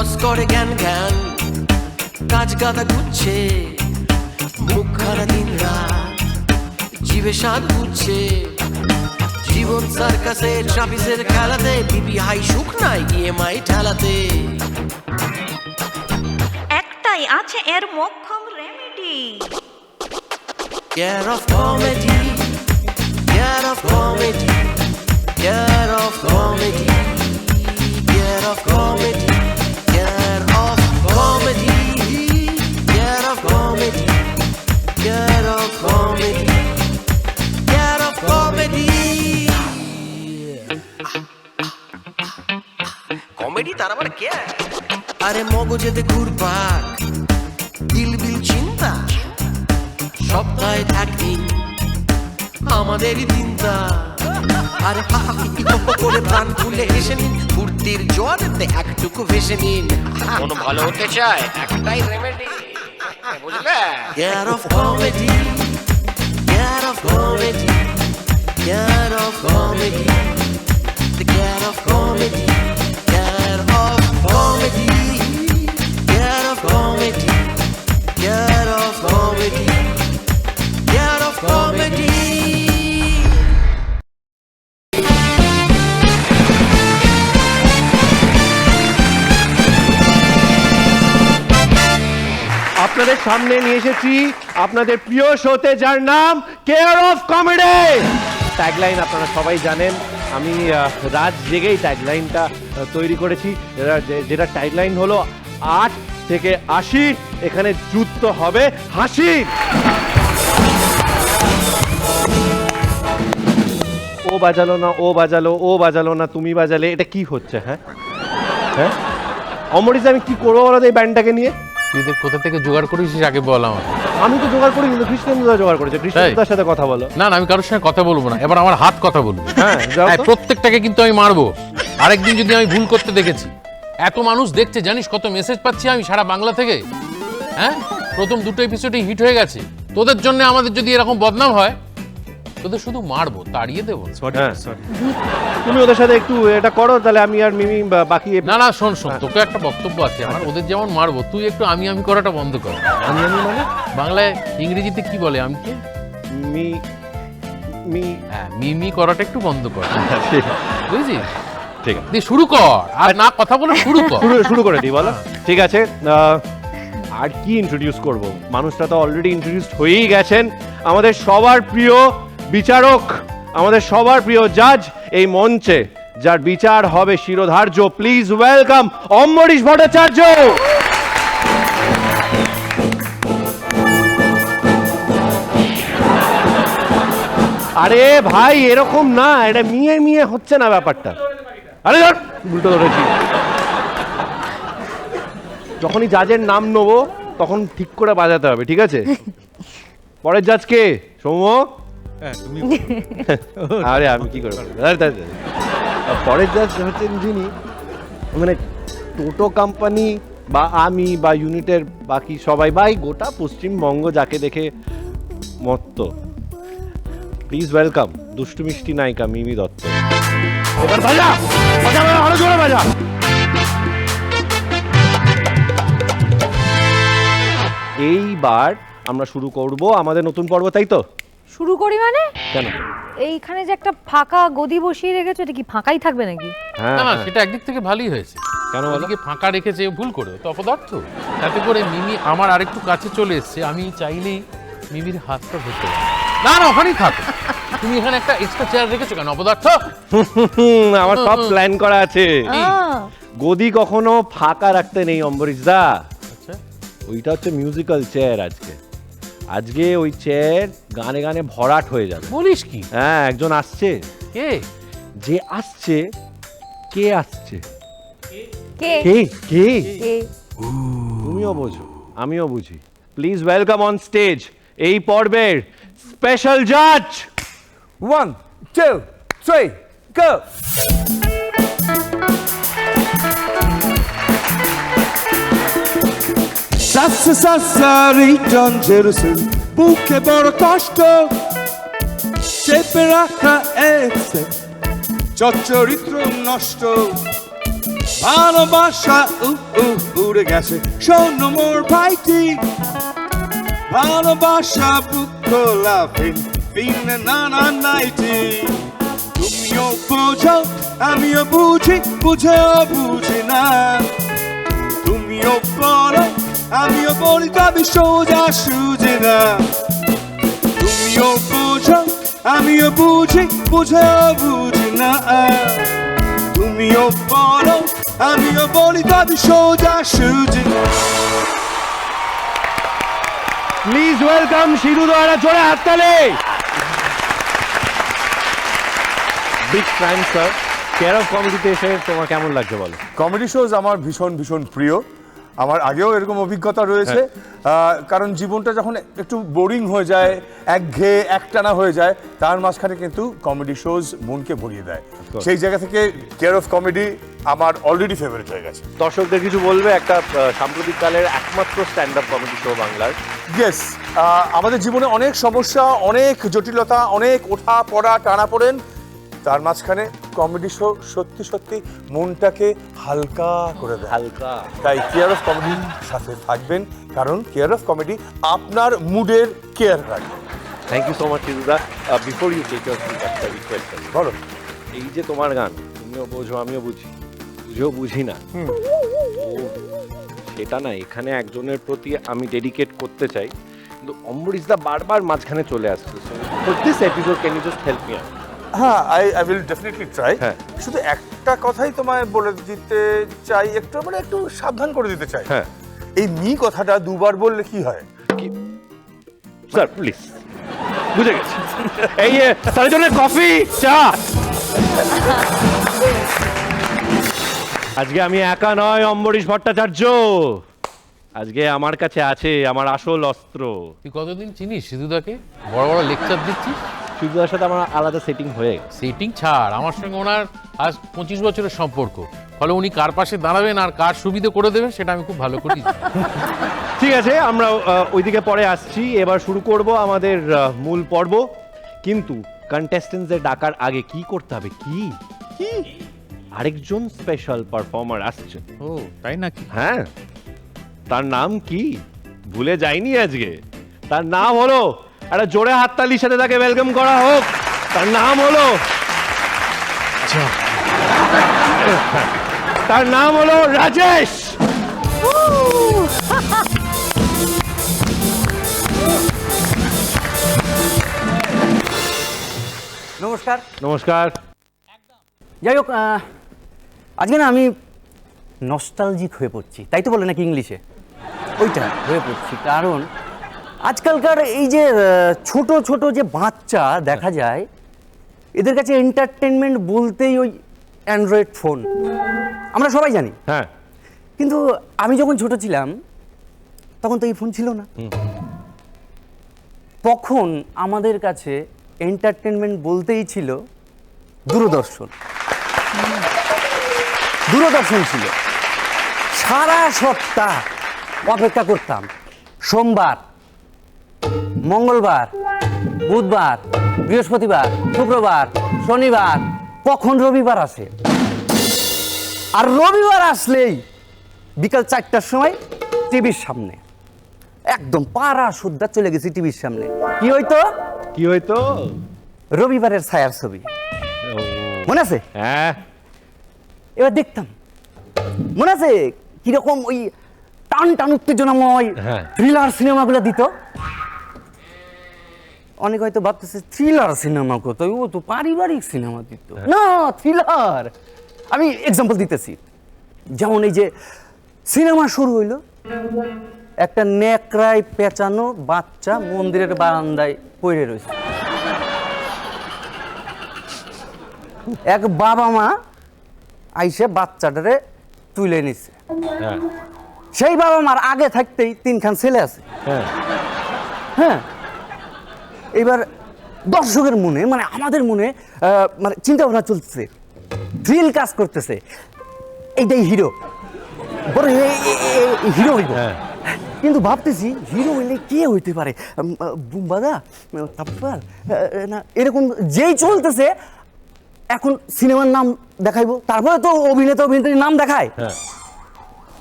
বস করে জ্ঞান জ্ঞান, কাজ গাদা গুচ্ছে, মুখ খানা দিন রাত, জীবে স্বাদ বুঝছে। জীবন সার্কাসে ট্রাফিসের খেলাতে, বিপি হাই সুখ নাই ইএমআই ঠেলাতে। একটাই আছে এর মোক্ষম remedy, Care of comedy, care of comedy, care of comedy, care of comedy, care of comedy, care of comedy, care of comedy, care of comedy. Comedy তার আবার কে? আরে মগজেতে ঘুরপাক, দিলবিল চিন্তা, সপ্তাহে একদিন আমাদেরই চিন্তা। আরে করে প্রাণ খুলে এসে নিন, ফুর্তির জোয়ারেতে একটুকু ভেসে নিন। মন ভালো হতে চায়, একটাই রেমেডি, বুঝলে? Care of comedy, care of comedy, care of comedy, the care of comedy, care of comedy, care of comedy, care of comedy, care of comedy. আপনাদের সামনে নিয়ে এসেছি আপনাদের প্রিয় শোতে, যার নাম কেয়ার অফ কমেডি। ট্যাগলাইন আপনারা সবাই জানেন, আমি রাত জেগেই ট্যাগলাইনটা তৈরি করেছি, যেটা ট্যাগলাইন হলো 8 থেকে 80, এখানে যুদ্ধ হবে হাসি। ও বাজালো না, ও বাজালো, ও বাজালো না, তুমি বাজালে, এটা কি হচ্ছে? হ্যাঁ হ্যাঁ অমরিস, আমি কি করবো বলো এই ব্যান্ডটাকে নিয়ে? তুই কোথা থেকে জোগাড় করেছিস আগে বল আমার। আমি তো জোগাড় করি, কিন্তু কৃষ্ণেন্দুদা জোগাড় করেছে। কৃষ্ণেন্দুদার সাথে কথা বলো। না না, আমি কারোর সঙ্গে কথা বলবো না, এবার আমার হাত কথা বলবো। হ্যাঁ, যাও তো। প্রত্যেকটাকে কিন্তু আমি মারবো। আরেকদিন যদি আমি ভুল করতে দেখেছি, এত মানুষ দেখছে জানিস, কত মেসেজ পাচ্ছি আমি সারা বাংলা থেকে। হ্যাঁ, প্রথম 2টো এপিসোডই হিট হয়ে গেছে। তোদের জন্য আমাদের যদি এরকম বদনাম হয়, তোদের শুধু মারবো, তাড়িয়ে দেবো। তুমি ওদের সাথে একটু এটা করো, তাহলে আমি আর মিমি বাকি। না না, শোন শোন, তোকে একটা বক্তব্য আছে আমার। ওদের যেমন মারবো, তুই একটু আমি করাটা বন্ধ কর। আমি মানে বাংলায় ইংরেজিতে কি বলে? আমি কি মি মি হ্যাঁ, মিমি করাটা একটু বন্ধ কর, বুঝলি? ঠিক আছে, দিয়ে শুরু কর, আর না কথা বলে শুরু কর। শুরু করে দিই, বলো। ঠিক আছে, আর কি ইন্ট্রোডিউস করব? মানুষটা তো অলরেডি ইন্ট্রোডিউসড হয়েই গেছেন। আমাদের সবার প্রিয় বিচারক, আমাদের সবার প্রিয় জাজ এই মঞ্চে, যার বিচার হবে শিরোধার্য। Please welcome Ambarish Bhattacharya. আরে ভাই, এরকম না, এটা মিয়ে হচ্ছে না ব্যাপারটা। আরে ধর, উল্টো ধরেছি। যখনই জাজের নাম নেবো তখন ঠিক করে বাজাতে হবে, ঠিক আছে? পরের জাজ কে? সৌম্য? আরে আমি কি করে পরের জাজ হচ্ছেন যিনি, মানে টোটো কোম্পানি বা আমি বা ইউনিটের বাকি সবাই বা এই গোটা পশ্চিমবঙ্গ যাকে দেখে মত্ত। প্লিজ ওয়েলকাম দুষ্টু মিষ্টি নায়িকা মিমি দত্ত। এবার বাজা বাজা, আরো জোরে বাজা। এইবার আমরা শুরু করব আমাদের নতুন পর্ব, তাই তো? শুরু করি মানে? কেন? এইখানে যে একটা ফাঁকা গদি বসিয়ে রেখেছো, এটা কি ফাঁকাই থাকবে নাকি? হ্যাঁ না না, সেটা একদিক থেকে ভালোই হয়েছে। কেন বলো? ওদিকে ফাঁকা রেখেছে ভুল করে, তো অপদার্থ। তাতে করে মিমি আমার আরেকটু কাছে চলে এসছে, আমি চাইলেই মিমির হাতটা ধরতে পারি। না না, ওখানেই থাকো। তুমি এখানে একটা এক্সট্রা চেয়ার রেখেছো কেন অপদার্থ? আমার সব প্ল্যান করা আছে। আহ, গদি কখনো ফাঁকা রাখতে নেই অম্বরীশ দা। আচ্ছা, ওইটা হচ্ছে মিউজিক্যাল চেয়ার। আজকে ওই চেয়ার গানে গানে ভরাট হয়ে যাবে। বলিস কি? হ্যাঁ, একজন আসছে। কে? যে আসছে, কে আসছে? কে কে কে কে? তুমিও বোঝো, আমিও বুঝি। প্লিজ ওয়েলকাম অন স্টেজ এই পর্বের স্পেশাল জাজ। 1, 2, 3, go! রিটার্ন জেরুসেল, বুকে বড় কষ্ট, চেপে রাখা এক্সে, চরিত্র নষ্ট, ভালোবাসা উড়ে গেছে শোনো মোর ভাইটি, ভালোবাসা বুক খোলা ফিন নানা নাইটি। তুমিও বোঝো আমিও বুঝি, বুঝেও বুঝি না। তুমিও বলো আমিও বলি, তবে সোজা সুঝি না। তুমিও বোঝো আমিও বুঝি, বুঝেও বুঝি না। তুমিও বলো আমিও বলি, তবে সোজা সুঝি না। প্লিজ ওয়েলকাম শিরু দ্বারা, জোরে হাততালি। Big crime sir, care of কমেডিতে এসে তোমার কেমন লাগছে বলো? কমেডি শোজ আমার ভীষণ ভীষণ প্রিয়। আমার আগেও এরকম অভিজ্ঞতা রয়েছে, কারণ জীবনটা যখন একটু বোরিং হয়ে যায়, একঘেয়ে একটানা হয়ে যায়, তার মাঝখানে কিন্তু কমেডি শোজ মনকে ভরিয়ে দেয়। সেই জায়গা থেকে কেয়ার অফ কমেডি আমার অলরেডি ফেভারিট হয়ে গেছে। দর্শকদের কিছু বলবে, একটা সাম্প্রতিক কালের একমাত্র স্ট্যান্ড আপ কমেডি শো বাংলার। ইয়েস, আমাদের জীবনে অনেক সমস্যা, অনেক জটিলতা, অনেক ওঠা পড়া টানাপোড়েন, তার মাঝখানে কমেডি শো সত্যি সত্যি মনটাকে হালকা করে দেয়। হালকা। তাই কেয়ার অফ কমেডির সাথে থাকবেন, কারণ কেয়ার অফ কমেডি আপনার মুডের কেয়ার রাখবে। Thank you so much Shiruda. Before you take your seat, একটা রিকোয়েস্ট আছে। বলো। এই যে তোমার গান, তুমিও বোঝো আমিও বুঝি, বুঝেও বুঝি না, সেটা না এখানে একজনের প্রতি আমি ডেডিকেট করতে চাই, কিন্তু অম্বরীশদা বারবার মাঝখানে চলে আসছে। For this episode can you just help me out? হ্যাঁ, আই উইল ডেফিনেটলি ট্রাই। হ্যাঁ। শুধু একটা কথাই তোমায় বলে দিতে চাই, একটু সাবধান করে দিতে চাই। হ্যাঁ। এই মি কথাটা দুবার বললে কি হয়? কি স্যার প্লিজ, বুঝে গেছি। এই তার জন্য কফি চা। আজকে আমি একা নয় অম্বরীশ ভট্টাচার্য, আজকে আমার কাছে আছে আমার আসল অস্ত্র। তুই কতদিন চিনিস সিধুদাকে? বড় বড় লেকচার দিচ্ছিস। শিরুদার সাথে আমার আলাদা সেটিং হয়ে গেছে। সেটিং ছাড়, আমার সঙ্গে ওনার আজ 25 বছরের সম্পর্ক, ফলে উনি কার পাশে দাঁড়াবেন আর কার সুবিধা করে দেবেন সেটা আমি খুব ভালো করি। ঠিক আছে, আমরা ওইদিকে পরে আসছি। এবার শুরু করব আমাদের মূল পর্ব, কিন্তু কন্টেস্টেন্টদের ডাকার আগে কি করতে হবে? কি কি আরেকজন স্পেশাল পারফর্মার আসছে। ও তাই নাকি? হ্যাঁ, তার নাম কি ভুলে যাইনি আজকে। তার নাম হলো, একটা জোরে হাততালির সাথে তাকে ওয়েলকাম করা হোক। তার নাম হলো, তার নাম হলো রাজেশ। নমস্কার। নমস্কার। যাই হোক, আজকে না আমি নস্টালজিক হয়ে পড়ছি, তাই তো বলে নাকি ইংলিশে, ওইটা হয়ে পড়ছি। কারণ আজকালকার এই যে ছোট ছোট যে বাচ্চা দেখা যায়, এদের কাছে এন্টারটেনমেন্ট বলতেই ওই অ্যান্ড্রয়েড ফোন, আমরা সবাই জানি। হ্যাঁ, কিন্তু আমি যখন ছোট ছিলাম তখন তো এই ফোন ছিল না। তখন আমাদের কাছে এন্টারটেনমেন্ট বলতেই ছিল দূরদর্শন। দূরদর্শন ছিল, সারা সপ্তাহ অপেক্ষা করতাম। সোমবার, মঙ্গলবার, বুধবার, বৃহস্পতিবার, শুক্রবার, শনিবার, কখন রবিবার আসে। আর রবিবার আসলেই বিকাল 4টার সময় টিভির সামনে, একদম পাড়া সুদ্ধা চলে গেছি টিভির সামনে। কি হইতো? কি হইতো? রবিবারের ছায়ার ছবি, মনে আছে? হ্যাঁ, এবার দেখতাম, মনে আছে কিরকম ওই টান টান উত্তেজনাময় হ্যাঁ। থ্রিলার সিনেমাগুলো দিত। অনেক হয়তো ভাবতেছে থ্রিলার সিনেমা কোথায়, ও তো পারিবারিক সিনেমা দিত না, থ্রিলার। আমি এক্সাম্পল দিতেছি, যেমন এই যে সিনেমা শুরু হইলো, একটা নেকড়ায় পেঁচানো বাচ্চা মন্দিরের বারান্দায় পড়ে রয়েছে। এক বাবা মা আইসে বাচ্চাটারে তুলে নিছে। হ্যাঁ, সেই বাবা মার আগে থাকতেই 3খান ছেলে আছে। হ্যাঁ, হ্যাঁ, এবার দর্শকের মনে, মানে আমাদের মনে মানে চিন্তা ভাবনা চলতেছে, থ্রিল কাজ করতেছে, এইটাই হিরো, বড় হিরো হইব। কিন্তু ভাবতেছি হিরো হইলে কে হইতে পারে, বুম্বাদা, তারপর না এরকম যেই চলতেছে এখন সিনেমার নাম দেখাইবো, তারপরে তো অভিনেতা অভিনেত্রীর নাম দেখায়। হ্যাঁ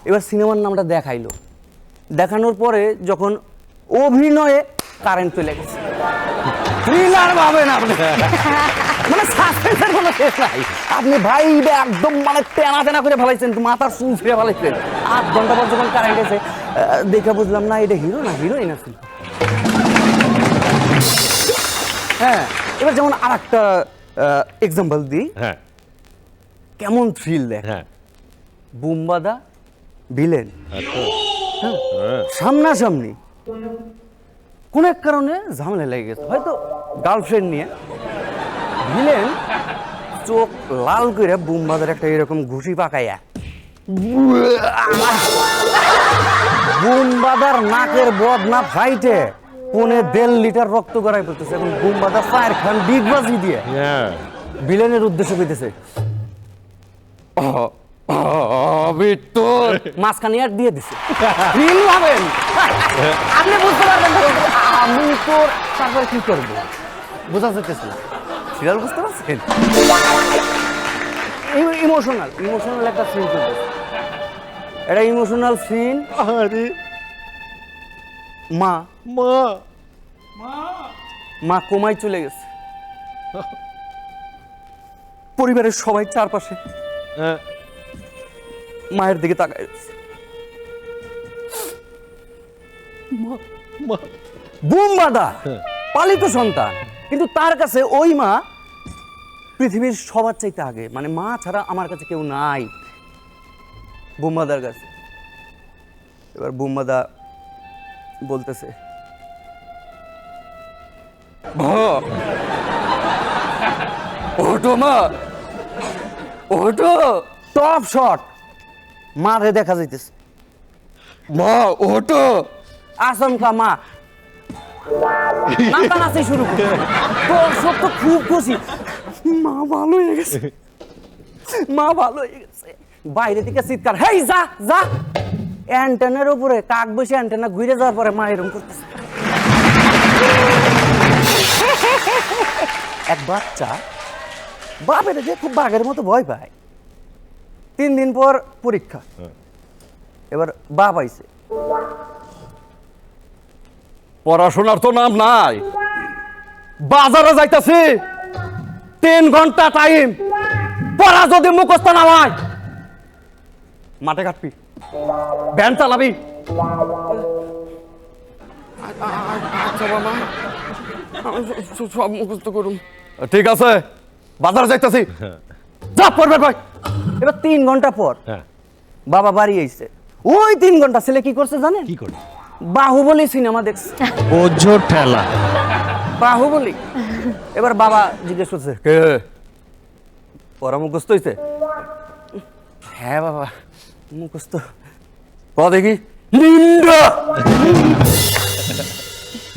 এবার সিনেমার নামটা দেখাইলো, দেখানোর পরে যখন অভিনয়ে কারেন্ট চলে গেছে, থ্রিলার ভাবেন আপনি, মানে সাসপেন্সের কোনো শেষ নাই। আপনি ভাই একদম মানে টেনা টেনা করে ফেলাইছেন, মাথার চুল ফিরে ফেলাইছেন। 8 ঘন্টা পর যখন কারেন্ট গেছে দেখে বুঝলাম না এটা হিরো না হিরোইন আছে। হ্যাঁ, এবার যেমন আর একটা এক্সাম্পল দিই, হ্যাঁ কেমন থ্রিল দেখ। হ্যাঁ বুম্বাদা ভিলেন আচ্ছা সামনাসামনি, কোন এক কারণে ঝামেলা লেগে গেছে, হয়তো গার্লফ্রেন্ড নিয়ে। ভিলেন চোখ লাল করে বুম্বাদার একটা এরকম ঘুষি পাকাইয়া বুম্বাদার নাকের বদনা ফাইটে 1.5 লিটার রক্ত গড়াই পড়তেছে। এখন বুম্বাদার ফায়ার খান ডিগবাজি দিয়ে হ্যাঁ ভিলেনের উদ্দেশ্য কইতেছে, মাঝখানে আর দিয়ে দিছে। ফিল ভাবেন, আপনি বুঝতে পারবেন না, আমি তো তারপরে কি করবো বোঝা যাচ্ছে না। সিরিয়াল বুঝতে পারছেন? ইমোশনাল ইমোশনাল একটা সিন চলতেছে, এটা ইমোশনাল সিন। আরে মা মা মা কোমায় চলে গেছে, পরিবারের সবাই চারপাশে হ্যাঁ মায়ের দিকে তাকায় রয়েছে। বুম্বাদা পালিত সন্তান, কিন্তু তার কাছে ওই মা পৃথিবীর সবার চাইতে আগে, মানে মা ছাড়া আমার কাছে কেউ নাই বুম্বাদার কাছে। এবার বুম্বাদা বলতেছে, ওটো মা ওটো, টপ শট মারে দেখা যাইতেছে, মা ওটো, আচমকা মা নাচানাচি শুরু করে। দর্শক তো খুব খুশি, মা ভালো হয়ে গেছে, মা ভালো হয়ে গেছে। বাইরে থেকে চিৎকার, হেই যা যা। অ্যান্টেনার উপরে কাক বসে অ্যান্টেনা ঘুরে যাওয়ার পরে মা এরকম করতেছে। এক বাচ্চা বাপের যে খুব বাঘের মতো ভয় পায়। 3 দিন পর পরীক্ষা, এবার বাপ আইছে, পড়াশোনার তো নাম নাই, বাজারে যাইতাছি, 3 ঘন্টা টাইম, পড়া যদি মুখস্থ না হয় মাঠে কাটবি, ভ্যান চালাবি। আচ্ছা বাবা, সব মুখস্থ করুন। ঠিক আছে, বাজারে যাইতাছি, যা পড়বে ভাই। এবার 3 ঘন্টা পর হ্যাঁ বাবা বাড়ি আইছে। ওই 3 ঘন্টা ছেলে কি করছে জানেন? কি করে? বাহুবলী সিনেমা দেখছে। বোঝো ঠেলা বাহুবলী। এবার বাবা জিজ্ঞেস করছে, কে পড়া মুখস্থ হইছে? হ্যাঁ বাবা মুখস্থ। ক দেখি, লিন্ডা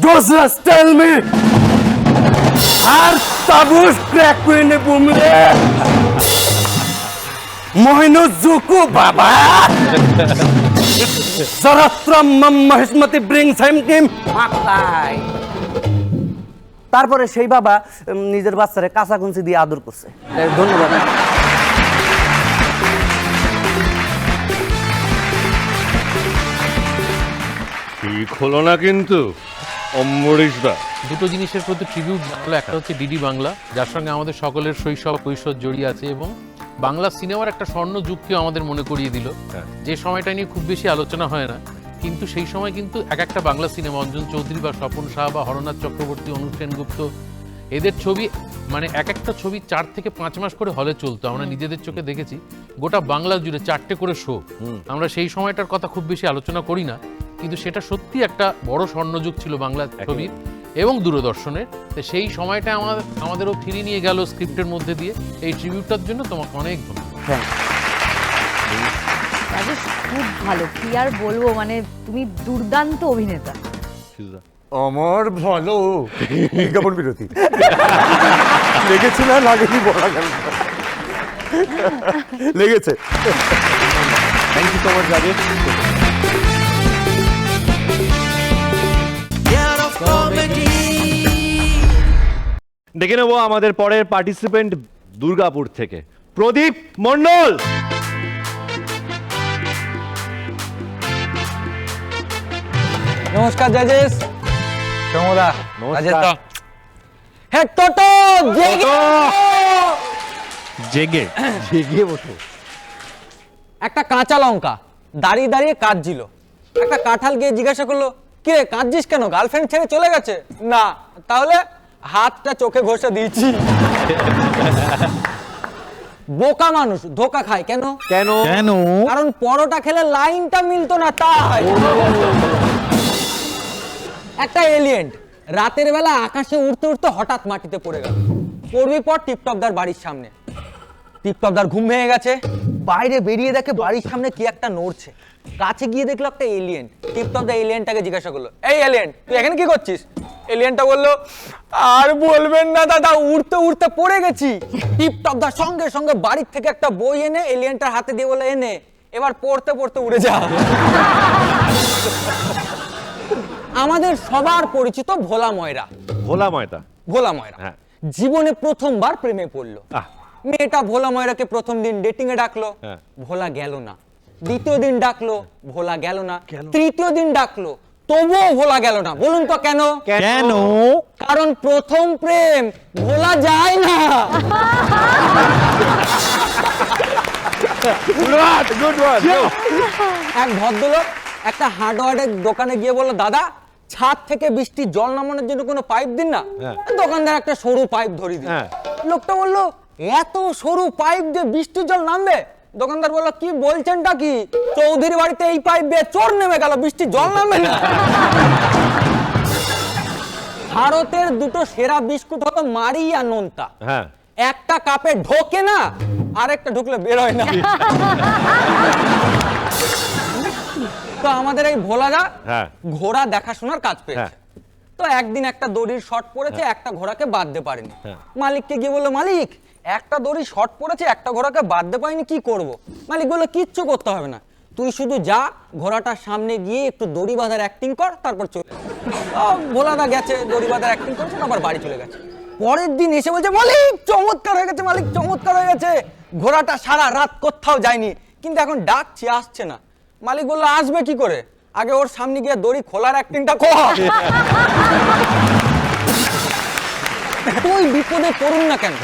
জোসরাস টেল মি, আর তাবুস ক্র্যাক করে নে বুমলে মহিনুজুকু বাবা সরাত্রাম মহিষ্মতি ব্রিংস হিম কিম মাতাই। তারপরে সেই বাবা নিজের বাচ্চারে কাঁচা কুঞ্চি দিয়ে আদর করছে। ধন্যবাদ। ঠিক হলো না কিন্তু অম্বরীশদা। দুটো জিনিসের প্রতি ট্রিবিউট জানালো, একটা হচ্ছে ডিডি বাংলা, যার সঙ্গে আমাদের সকলের শৈশব কৈশোর জড়িয়ে আছে, এবং বাংলা সিনেমার একটা স্বর্ণ যুগকেও আমাদের মনে করিয়ে দিল, যে সময়টা নিয়ে খুব বেশি আলোচনা হয় না, কিন্তু সেই সময় কিন্তু এক একটা বাংলা সিনেমা, অঞ্জন চৌধুরী বা স্বপন শাহ বা হরনাথ চক্রবর্তী, অনুপ সেনগুপ্ত, এদের ছবি মানে এক একটা ছবি 4 থেকে 5 মাস করে হলে চলতো। আমরা নিজেদের চোখে দেখেছি গোটা বাংলা জুড়ে 4টে করে শো। আমরা সেই সময়টার কথা খুব বেশি আলোচনা করি না, কিন্তু সেটা সত্যি একটা বড় স্বর্ণযুগ ছিল বাংলা ছবির এবং দূরদর্শনের। তো সেই সময়টা আমাদেরও ফিরিয়ে নিয়ে গেল স্ক্রিপ্টের মধ্যে দিয়ে। এই ট্রিবিউটটার জন্য তোমাকে অনেক ধন্যবাদ। রাজেশ খুব ভালো, কি আর বলবো, মানে তুমি দুর্দান্ত অভিনেতা। আমার ভালো। বিজ্ঞাপন বিরতি লেগেছে না লাগেনি বলা গেল না। লেগেছে। Thank you so much Rajesh. ডেকে নেবো আমাদের পরের পার্টিসিপেন্ট দুর্গাপুর থেকে প্রদীপ মণ্ডল। নমস্কার জাজেস। সমদা নমস্কার। হ্যাঁ টোটো জেগে জেগে বসো। একটা কাঁচা লঙ্কা দাঁড়িয়ে দাঁড়িয়ে কাঁদছিল। একটা কাঁঠাল গিয়ে জিজ্ঞাসা করলো, কে কাঁদছিস কেন, গার্লফ্রেন্ড ছেড়ে চলে গেছে? না। তাহলে হাতটা চোখে ঘষে দিয়েছি। বোকা মানুষ ধোকা খায় কেন? কেন? কেন? কারণ পরোটা খেলে লাইনটা মিলতো না তাই। একটা এলিয়েন্ট রাতের বেলা আকাশে উড়তে উড়তে হঠাৎ মাটিতে পড়ে গেল। পড়বি পর টিপটপদার বাড়ির সামনে। টিপটপদার ঘুম ভেঙে গেছে, বাইরে বেরিয়ে দেখে বাড়ির সামনে কি একটা নড়ছে। কাছে গিয়ে দেখলো একটা এলিয়েন্ট। টিপটপদা এলিয়েন্টটাকে জিজ্ঞাসা করলো, এই এলিয়েন্ট তুই এখানে কি করছিস? এলিয়েন্টটা বললো, আর বলবেন না দাদা, উড়তে উড়তে পড়ে গেছি। টিপটপদা সঙ্গে সঙ্গে বাড়ির থেকে একটা বই এনে এলিয়েন্টটার হাতে দিয়ে বলে, এনে এবার পড়তে পড়তে উড়ে যা। আমাদের সবার পরিচিত ভোলা ময়রা। ভোলা ময়দা। ভোলা ময়রা হ্যাঁ। জীবনে প্রথমবার প্রেমে পড়লো। আহ। মেয়েটা ভোলা ময়রাকে প্রথম দিন ডেটিং এ ডাকলো, হ্যাঁ। ভোলা গেল না। দ্বিতীয় দিন ডাকলো, ভোলা গেল না। তৃতীয় দিন ডাকলো, তবুও ভোলা গেল না। বলুন তো কেন? কেন? কারণ প্রথম প্রেম ভোলা যায় না। এক ভদ্রলোক একটা হার্ডওয়্যারের দোকানে গিয়ে বললো, দাদা ছাদ থেকে বৃষ্টির জল নামানোর জন্য কোনো পাইপ দিন না। হ্যাঁ। দোকানদার একটা সরু পাইপ ধরিয়ে দিল। হ্যাঁ। লোকটা বললো, এত সরু পাইপ দিয়ে বৃষ্টির জল নামবে? দোকানদার বললো, কি বলছেনটা কি? চৌধুরী বাড়িতে এই পাইপ দিয়ে চোর নেমে গেল, বৃষ্টির জল নামবে না। ভারতের দুটো সেরা বিস্কুট হলো মারি আর নোনতা। হ্যাঁ। একটা কাপে ঢোকে না, আরেকটা ঢুকলে বের হয় না। তো আমাদের এই ভোলারা হ্যাঁ। ঘোড়া দেখাশোনার কাজ পেয়েছে। হ্যাঁ। তো একদিন একটা দড়ির শর্ট পড়েছে, একটা ঘোড়াকে বাঁধতে পারেনি। হ্যাঁ। মালিককে গিয়ে বললো, মালিক একটা দড়ি শর্ট পড়েছে, একটা ঘোড়াকে বাঁধতে পারিনি, কি করব? মালিক বললো, কিচ্ছু করতে হবে না, তুই শুধু যা, ঘোড়াটার সামনে গিয়ে একটু দড়ি বাঁধার অ্যাক্টিং কর, তারপর চলে। ভোলাদা গেছে, দড়ি বাঁধার অ্যাক্টিং করেছে, তারপর বাড়ি চলে গেছে। পরের দিন এসে বলছে, মালিক চমৎকার হয়ে গেছে, মালিক চমৎকার হয়ে গেছে, ঘোড়াটা সারা রাত কোথাও যায়নি, কিন্তু এখন ডাকছি আসছে না। মালিক বললো, আসবে কি করে? আগে ওর সামনে গিয়ে দড়ি খোলার অ্যাক্টিংটা কর। তুই বিপদে পড়ুন না কেন,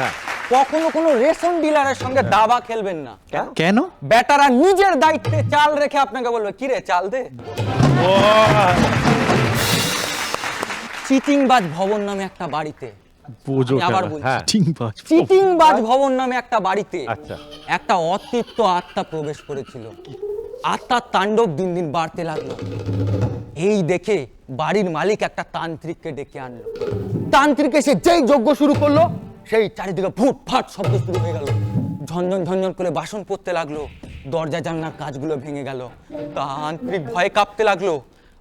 কখনো কোনো রেশন ডিলারের সঙ্গে দাবা খেলবেন না। কেন? বেটারা নিজের দায়িত্বে চাল রেখে আপনাকে বলবে, কি রে চাল দে। চিটিংবাজ ভবন নামে একটা বাড়িতে, বোঝো আমি আবার বলছি, হ্যাঁ। চিংবাজ। চিটিংবাজ ভবন নামে একটা বাড়িতে আচ্ছা। একটা অতৃপ্ত আত্মা প্রবেশ করেছিল। আত্মার তাণ্ডব দিন দিন বাড়তে লাগলো। এই দেখে বাড়ির মালিক একটা তান্ত্রিককে ডেকে আনলো। তান্ত্রিক এসে যেই যজ্ঞ শুরু করলো, সেই চারিদিকে ফুট ফাট শব্দ শুরু হয়ে গেল। ঝনঝন ঝনঝন করে বাসন পড়তে লাগলো, দরজা জানলার কাঁচগুলো ভেঙে গেল। তান্ত্রিক ভয়ে কাঁপতে লাগলো।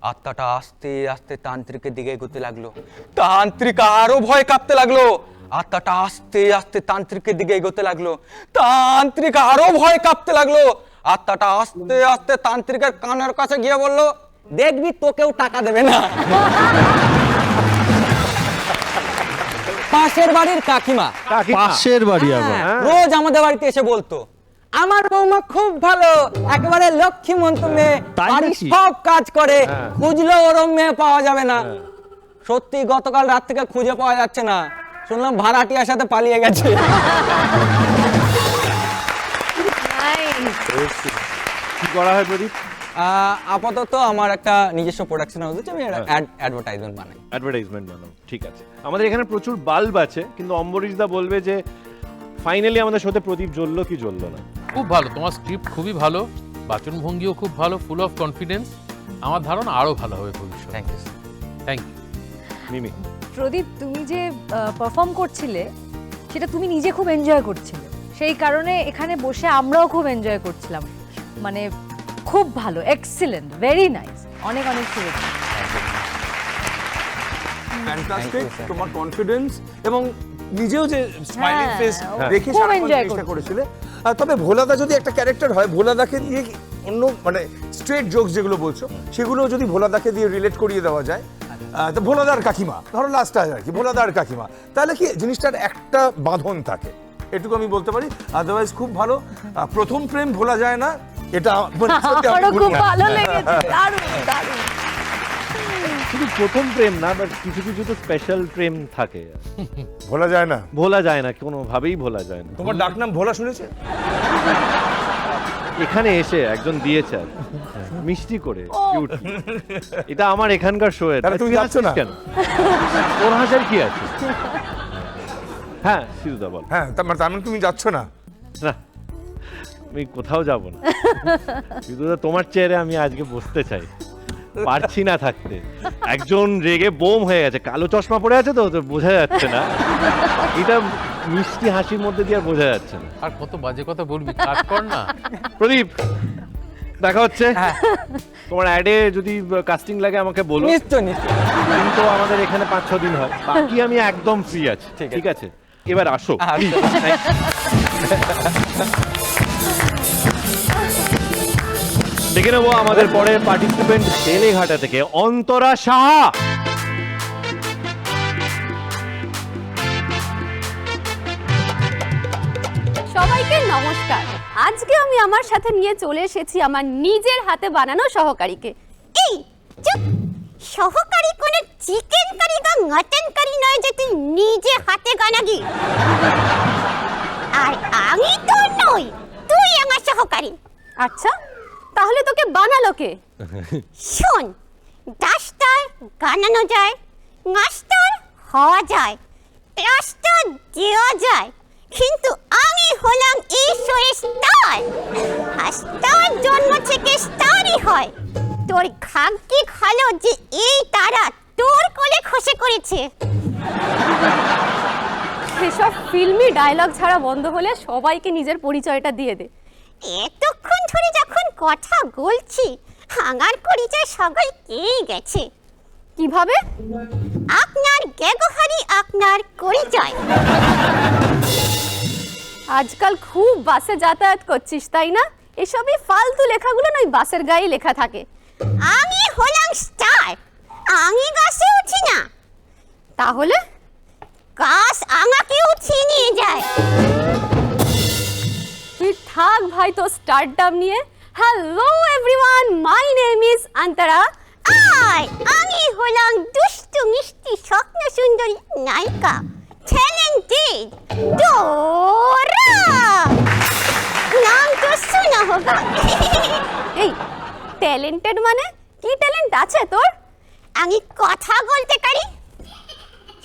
আত্মাটা আস্তে আস্তে তান্ত্রিকের দিকে এগোতে লাগলো। তান্ত্রিক আরো ভয় কাঁপতে লাগলো। আত্মাটা আস্তে আস্তে তান্ত্রিকের দিকে এগোতে লাগলো। তান্ত্রিক আরো ভয় কাঁপতে লাগলো। আত্মাটা আস্তে আস্তে তান্ত্রিকের কানের কাছে গিয়ে বলল, দেখবি তোকেও টাকা দেবে না। পাশের বাড়ির কাকিমা পাশের বাড়ি আবার। রোজ আমাদের বাড়িতে এসে বলতো, আমার বৌমা খুব ভালো, একেবারে লক্ষ্মীমন্ত মেয়ে, তাই বাড়ির নাকি? সব কাজ করে, খুঁজলেও ওরম মেয়ে পাওয়া যাবে না। সত্যি গতকাল রাত থেকে খুঁজে পাওয়া যাচ্ছে না, শুনলাম ভাড়াটিয়ার সাথে পালিয়ে গেছে। কি করা হয় প্রদীপ? আপাতত আমার একটা নিজস্ব প্রোডাকশন হাউস আছে, আমি অ্যাডভার্টাইজমেন্ট বানাই। অ্যাডভার্টাইজমেন্ট বানাও, ঠিক আছে। আমাদের এখানে প্রচুর বাল্ব আছে, কিন্তু অম্বরীশ দা বলবে যে ফাইনালি আমাদের শোতে প্রদীপ জ্বললো কি জ্বললো না। খুব ভালো, তোমার স্ক্রিপ্ট খুবই ভালো, বাচনভঙ্গিও খুব ভালো, ফুল অফ কনফিডেন্স। আমার ধারণা আরো ভালো হবে ভবিষ্যতে। Thank you. Thank you. Mimi, Pradeep, তুমি যে পারফর্ম করছিলে সেটা তুমি নিজে খুব এনজয় করছিলে, সেই কারণে এখানে বসে আমরাও খুব এনজয় করছিলাম। মানে খুব ভালো, এক্সিলেন্ট, ভেরি নাইস, অনেক অনেক শুভেচ্ছা। ফ্যান্টাস্টিক, তোমার কনফিডেন্স এবং নিজেও যে স্মাইলিং হ্যাঁ, ফেস রেখে খুব সারাক্ষণ enjoy চেষ্টা করছি। করেছিলে। তবে ভোলাদা যদি একটা ক্যারেক্টার হয়, ভোলাদাকে দিয়ে অন্য মানে স্ট্রেট জোকস যেগুলো বলছো সেগুলো যদি ভোলাদাকে দিয়ে রিলেট করিয়ে দেওয়া যায়, তো ভোলাদার কাকিমা ধরো লাস্টটা আর কি, ভোলাদার কাকিমা, তাহলে কি জিনিসটার একটা বাঁধন থাকে। এটুকু আমি বলতে পারি, আদারওয়াইজ খুব ভালো। প্রথম প্রেম ভোলা যায় না, এটা মানে সত্যি আমি আমারও খুব ভুলি না। ভালো লেগেছে, দারুণ দারুণ। শুধু প্রথম প্রেম না, বাট কিছু কিছু তো স্পেশাল প্রেম থাকে, ভোলা যায় না। ভোলা যায় না, কোনোভাবেই ভোলা যায় না। তোমার ডাক নাম ভোলা শুনেছে? এখানে এসে একজন দিয়েছে আর মিষ্টি করে কিউট। এটা আমার এখানকার শো এর। তাহলে তুমি যাচ্ছ না? কেন? ওর হাসার কি আছে? হ্যাঁ সিরুদা বল। হ্যাঁ, তার মানে তুমি যাচ্ছ না? না, আমি কোথাও যাব না। সিরুদা, তোমার চেয়ারে আমি আজকে বসতে চাই, পারছি না থাকতে। একজন রেগে বোম হয়ে গেছে, কালো চশমা পরে আছে তো বোঝা যাচ্ছে না, এটা মিষ্টি হাসির মধ্যে দিয়ে আর বোঝা যাচ্ছে না। আর কত বাজে কথা বলবি, কাট কর না। প্রদীপ, দেখা হচ্ছে। তোমার অ্যাডে যদি কাস্টিং লাগে আমাকে বলো। নিশ্চয় নিশ্চয়। কিন্তু আমাদের এখানে 5-6 দিন হয়, বাকি আমি একদম ফ্রি আছি। ঠিক আছে, এবার আসো। দেখে নেবো আমাদের পরের পার্টিসিপেন্ট বেলেঘাটা থেকে অন্তরা সাহা। সবাইকে নমস্কার। আজকে আমি আমার সাথে নিয়ে চলে এসেছি আমার নিজের হাতে বানানো সহকারীকে। এই চুপ! সহকারী কোনো চিকেন কারি বা মটন কারি নয় যে তুই নিজে হাতে বানাবি। আর আমি তো নই, তুই আমার সহকারী। আচ্ছা, তাহলে তোকে বানালো কে? শোন, ডাস্টার বানানো যায়, মাস্টার হওয়া যায়, প্লাস্টার দেওয়া যায়, কিন্তু আমি হলাম ঈশ্বরের স্টার। আর স্টার জন্ম থেকে স্টারই হয়। তোর ভাগ্যে ভালো যে এই তারা তোর কোলে খসে করেছে। এসব ফিল্মি ডায়লগ ছাড়া বন্ধ হলে সবাইকে নিজের পরিচয়টা দিয়ে দে। এতক্ষণ ধরে যখন কথা বলছি, আমার পরিচয় সবাইকেই গেছে। কিভাবে? আপনার ব্যবহারই আপনার পরিচয়। আজকাল খুব বাসে যাতায়াত করছিস তাই না? এসবই ফালতু লেখাগুলো নয়, বাসের গায়ে লেখা থাকে। আমি হলাম স্টার, আমি বাসে উঠি না। তাহলে কাস আমাকে উঠিয়ে নিয়ে যায়। তুই থাক ভাই তো স্টারডাম নিয়ে। Hello everyone, my name is Antara. আমি হলাম দুষ্টু মিষ্টি স্বপ্ন সুন্দরী নায়িকা, ট্যালেন্টেড ডোরা। নাম তো শোনা হোগা। এই ট্যালেন্টেড মানে কি ট্যালেন্ট আছে তোর? আমি কথা বলতে পারি।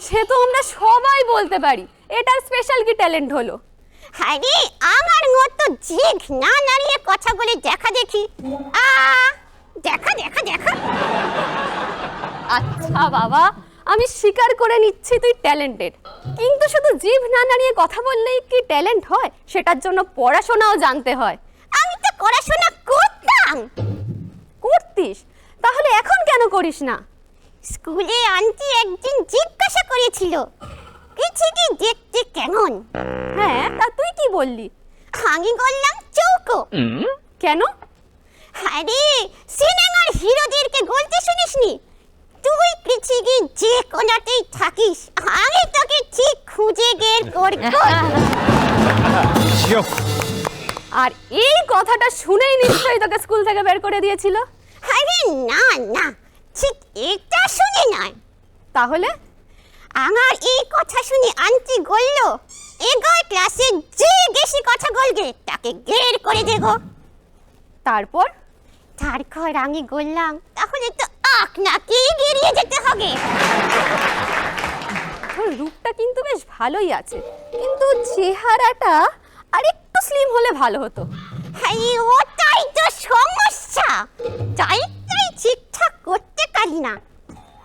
সে তো আমরা সবাই বলতে পারি, এটার স্পেশাল কি ট্যালেন্ট হলো? আরে আমার মতো জিভ না নাড়িয়ে কথা বলে দেখা দেখি। দেখা দেখা দেখা। আচ্ছা বাবা, আমি স্বীকার করে নিচ্ছি তুই ট্যালেন্টেড, কিন্তু শুধু জিভ না নাড়িয়ে কথা বললেই কি ট্যালেন্ট হয়? সেটার জন্য পড়াশোনাও জানতে হয়। আমি তো পড়াশোনা করতাম। করতিস? তাহলে এখন কেন করিস না? স্কুলে আন্টি একদিন জিজ্ঞাসা করেছিল পৃথিবী দেখতে কেমন। হ্যাঁ, তা তুই কি বললি? আমি বললাম চৌকো। কেন? আরে সিনেমার হিরোদেরকে বলতে শুনিসনি, তুই পৃথিবীর যে কোণাতেই থাকিস, আমি তোকে ঠিক খুঁজে বের করব। আর এই কথাটা শুনেই নিশ্চয়ই তোকে স্কুল থেকে বের করে দিয়েছিল। আরে না না, ঠিক এটা শুনে নয়। তাহলে? আমার এই কথা শুনে আন্টি বলল, এগার ক্লাসে যে বেশি কথা বলবে তাকে বের করে দেব। তারপর আমি বললাম, তাহলে তো আপনাকেই বেরিয়ে যেতে হবে। তোর রূপটা কিন্তু বেশ ভালোই আছে, কিন্তু চেহারাটা আরেকটু স্লিম হলে ভালো হতো। হ্যাঁ, ওটাই তো সমস্যা, তাই ঠিকঠাক করতে পারি না।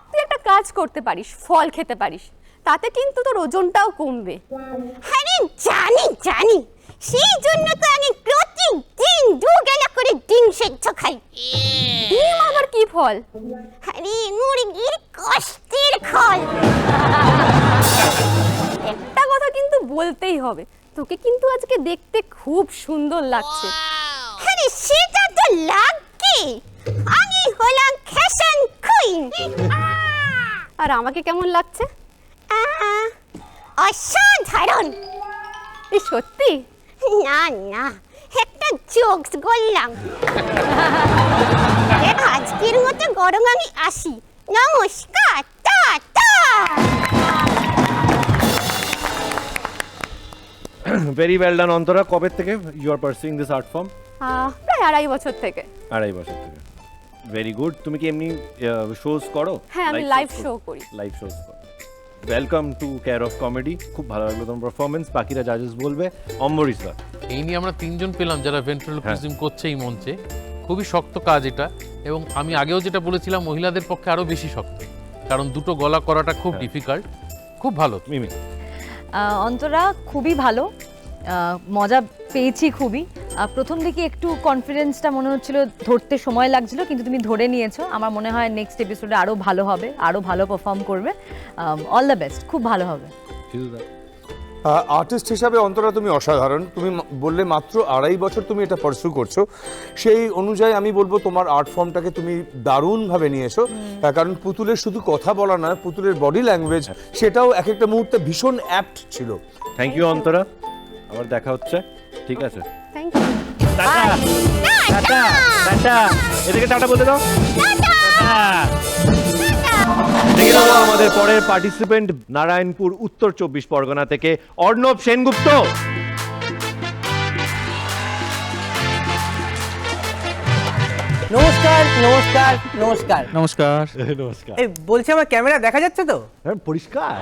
তুই একটা কাজ করতে পারিস, ফল খেতে পারিস, তাতে কিন্তু তোর ওজনটাও কমবে। আরে জানি জানি, সেই জন্য তো আমি প্রতিদিন 2 বেলা করে ডিম সেদ্ধ খাই। ডিম আবার কি ফল? আরে মুরগির কষ্টের ফল। একটা কথা কিন্তু বলতেই হবে, তোকে কিন্তু আজকে দেখতে খুব সুন্দর লাগছে। আরে সেটা তো লাগবে, আমি হলাম ফ্যাশন কুইন। আর আমাকে কেমন লাগছে? অসাধারণ। সত্যি? না না, একটা জোকস বললাম। আজকের মতো গরম আমি আসি, নমস্কার, টাটা। Very well done Antara. কবে থেকে you are pursuing this art form? প্রায় 2.5 বছর থেকে। 2.5 বছর থেকে। Very good. তুমি কি এমনি শোজ করো? হ্যাঁ, আমি লাইভ শো করি। লাইভ শোজ করো। Welcome to care of comedy. খুব ভালো লাগলো তোমার পারফরমেন্স। বাকিরা জাজেস বলবে। অম্বরীশ দা, এই নিয়ে আমরা 3 জন পেলাম যারা ভেন্ট্রিলোকুইজম করছে এই মঞ্চে। খুবই শক্ত কাজ এটা, এবং আমি আগেও যেটা বলেছিলাম মহিলাদের পক্ষে আরো বেশি শক্ত, কারণ দুটো গলা করাটা খুব ডিফিকাল্ট। খুব ভালো মিমি। অন্তরা খুবই ভালো, মজা পেয়েছি খুবই। প্রথম দিকে একটু কনফিডেন্সটা মনে হচ্ছিল ধরতে সময় লাগছিল, কিন্তু তুমি ধরে নিয়েছো। আমার মনে হয় নেক্সট এপিসোডে আরও ভালো হবে, আরও ভালো পারফর্ম করবে। অল দ্য বেস্ট, খুব ভালো হবে। আর্টিস্ট হিসাবে অন্তরা তুমি অসাধারণ। তুমি বললে মাত্র 2.5 বছর তুমি এটা পারসু করছো, সেই অনুযায়ী আমি বলবো তোমার আর্ট ফর্মটাকে তুমি দারুণভাবে নিয়েছো। কারণ পুতুলের শুধু কথা বলা নয়, পুতুলের বডি ল্যাঙ্গুয়েজ সেটাও এক একটা মুহূর্তে ভীষণ অ্যাপ্ট ছিল। থ্যাংক ইউ অন্তরা, আবার দেখা হচ্ছে। ঠিক আছে, থ্যাংক ইউ। টাটা টাটা টাটা। এদিকে টাটা বলে দাও। দেখে নেবো আমাদের পরের পার্টিসিপেন্ট নারায়ণপুর উত্তর 24 পরগনা থেকে অর্ণব সেনগুপ্ত। নমস্কার নমস্কার নমস্কার নমস্কার। নমস্কার। এই বলছি, আমার ক্যামেরা দেখা যাচ্ছে তো? হ্যাঁ, পরিষ্কার।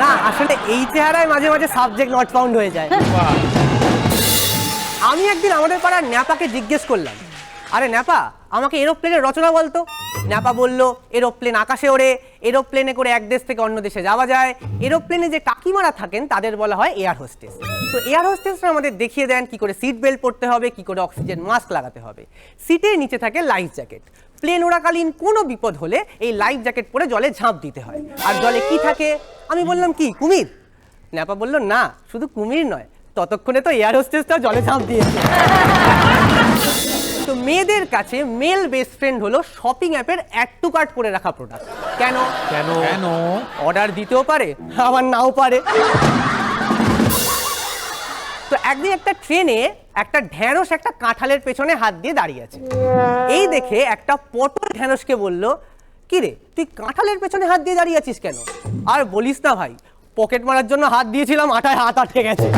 না, আসলে এই চেহারায় মাঝে মাঝে সাবজেক্ট নট ফাউন্ড হয়ে যায়। আমি একদিন আমাদের পাড়ার ন্যাপাকে জিজ্ঞেস করলাম, আরে ন্যাপা, আমাকে এরোপ্লেনের রচনা বলতো। ন্যাপা বলল, এরোপ্লেন আকাশে ওড়ে, এরোপ্লেনে করে এক দেশ থেকে অন্য দেশে যাওয়া যায়, এরোপ্লেনে যে কাকিমারা থাকেন তাদের বলা হয় এয়ার হোস্টেস। তো এয়ার হোস্টেসরা আমাদের দেখিয়ে দেন কি করে সিট বেল্ট পরতে হবে, কি করে অক্সিজেন মাস্ক লাগাতে হবে। সিটের নিচে থাকে লাইফ জ্যাকেট। প্লেন ওড়াকালীন কোনো বিপদ হলে এই লাইফ জ্যাকেট পরে জলে ঝাঁপ দিতে হয়। আর জলে কি থাকে? আমি বললাম, কি কুমির? ন্যাপা বলল, না, শুধু কুমির নয়, ততক্ষণে তো এয়ার হোস্টেসটা জলে ঝাঁপ দিয়েছে। তো মেয়েদের কাছে মেল বেস্ট ফ্রেন্ড হলো শপিং অ্যাপের অ্যাড টু কার্ট করে রাখা প্রোডাক্ট। কেন? কেন? অর্ডার দিতেও পারে, আবার নাও পারে। তো একদিন একটা ট্রেনে একটা ঢ্যাঁড়স একটা কাঁঠালের পেছনে হাত দিয়ে দাঁড়িয়ে আছে। এই দেখে একটা পটল ঢ্যাঁড়সকে বলল, কি রে, তুই কাঁঠালের পেছনে হাত দিয়ে দাঁড়িয়ে আছিস কেন? আর বলিস না ভাই, পকেট মারার জন্য হাত দিয়েছিলাম, আটায় হাত আটকে গেছে।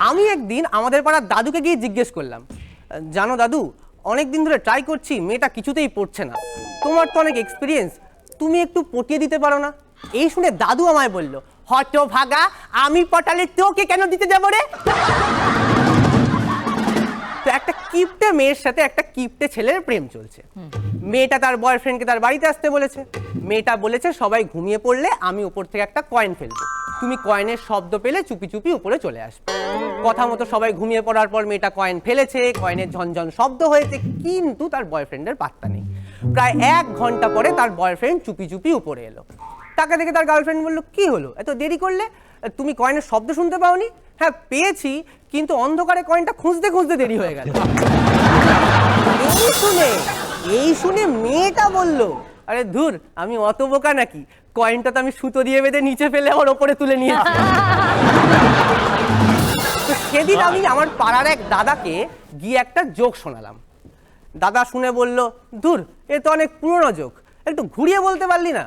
আমি একদিন আমাদের পাড়ার দাদুকে গিয়ে জিজ্ঞেস করলাম, জানো দাদু, অনেক দিন ধরে ট্রাই করছি, মেয়েটা কিছুতেই পড়ছে না, তোমার তো অনেক এক্সপিরিয়েন্স, তুমি একটু পটিয়ে দিতে পারো না? এই শুনে দাদু আমায় বলল, হতভাগা, আমি পটালে তোকে কেন দিতে যাবো রে? তো একটা কিপটে মেয়ের সাথে একটা কিপটে ছেলের প্রেম চলছে। মেয়েটা তার বয়ফ্রেন্ডকে তার বাড়িতে আসতে বলেছে। মেয়েটা বলেছে, সবাই ঘুমিয়ে পড়লে আমি উপর থেকে একটা কয়েন ফেলবো, তুমি কয়েনের শব্দ পেলে চুপি চুপি উপরে চলে আসবে। কথা মতো সবাই ঘুমিয়ে পড়ার পর মেয়েটা কয়েন ফেলেছে, কয়েনের ঝনঝন শব্দ হয়েছে, কিন্তু তার বয়ফ্রেন্ডের পাত্তা নেই। প্রায় 1 ঘন্টা পরে তার বয়ফ্রেন্ড চুপি চুপি উপরে এলো। তাকে দেখে তার গার্লফ্রেন্ড বলল, কি হলো, এত দেরি করলে? তুমি কয়েনের শব্দ শুনতে পাওনি? হ্যাঁ পেয়েছি, কিন্তু অন্ধকারে কয়েনটা খুঁজতে খুঁজতে দেরি হয়ে গেল। এই শুনে মেয়েটা বলল, আরে ধুর, আমি অত বোকা নাকি, কয়েনটা তো আমি সুতো দিয়ে বেঁধে নিচে ফেলে আমার ওপরে তুলে নিয়েছি। তো সেদিন আমি আমার পাড়ার এক দাদাকে গিয়ে একটা জোক শোনালাম। দাদা শুনে বলল, ধুর, এ তো অনেক পুরনো জোক, একটু ঘুরিয়ে বলতে পারলি না?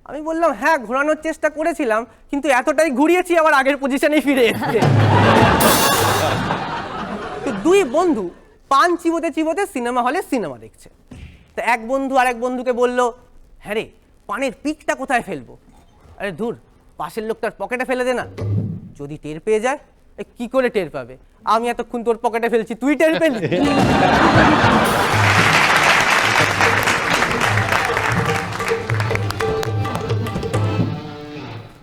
আমি বললাম, হ্যাঁ, ঘোরানোর চেষ্টা করেছিলাম, কিন্তু এতটাই ঘুরিয়েছি আবার আগের পজিশনেই ফিরে এসেছে। তো 2 বন্ধু পান চিবোতে চিবোতে সিনেমা হলে সিনেমা দেখছে। তো এক বন্ধু আরেক বন্ধুকে বলল, হ্যাঁ রে, পানের পিকটা কোথায় ফেলবো? আরে ধুর, পাশের লোকটার পকেটে ফেলে দে না, যদি টের পেয়ে যায়। কি করে টের পাবে? আমি এতক্ষণ তোর পকেটে ফেলছি, তুই টের পেলি?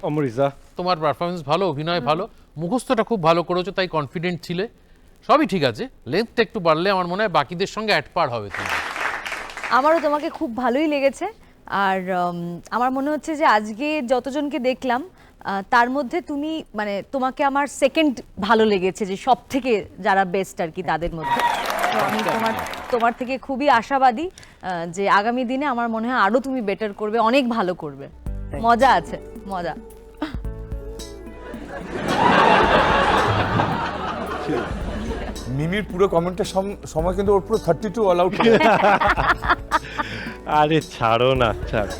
অমরিজা, তোমার পারফরমেন্স ভালো, অভিনয় ভালো, মুখস্থটা খুব ভালো করেছো, তাই কনফিডেন্ট ছিলে, সবই ঠিক আছে। লেন্থটা একটু বাড়লে আমার মনে হয় বাকিদের সঙ্গে অ্যাটপার হবে তুমি। আমারও তোমাকে খুব ভালোই লেগেছে। আর আমার মনে হচ্ছে যে আজকে যতজনকে দেখলাম তার মধ্যে তুমি, মানে তোমাকে আমার সেকেন্ড ভালো লেগেছে, যে সব থেকে যারা বেস্ট আর কি তাদের মধ্যে। তো আমি তোমার থেকে খুবই আশাবাদী যে আগামী দিনে আমার মনে হয় আরো তুমি বেটার করবে, অনেক ভালো করবে। মজা আছে, মজা। মিমির পুরো কমেন্টের সময় কিন্তু ওর পুরো 32 অল আউট। আরে ছাড়ো না, ছাড়ো।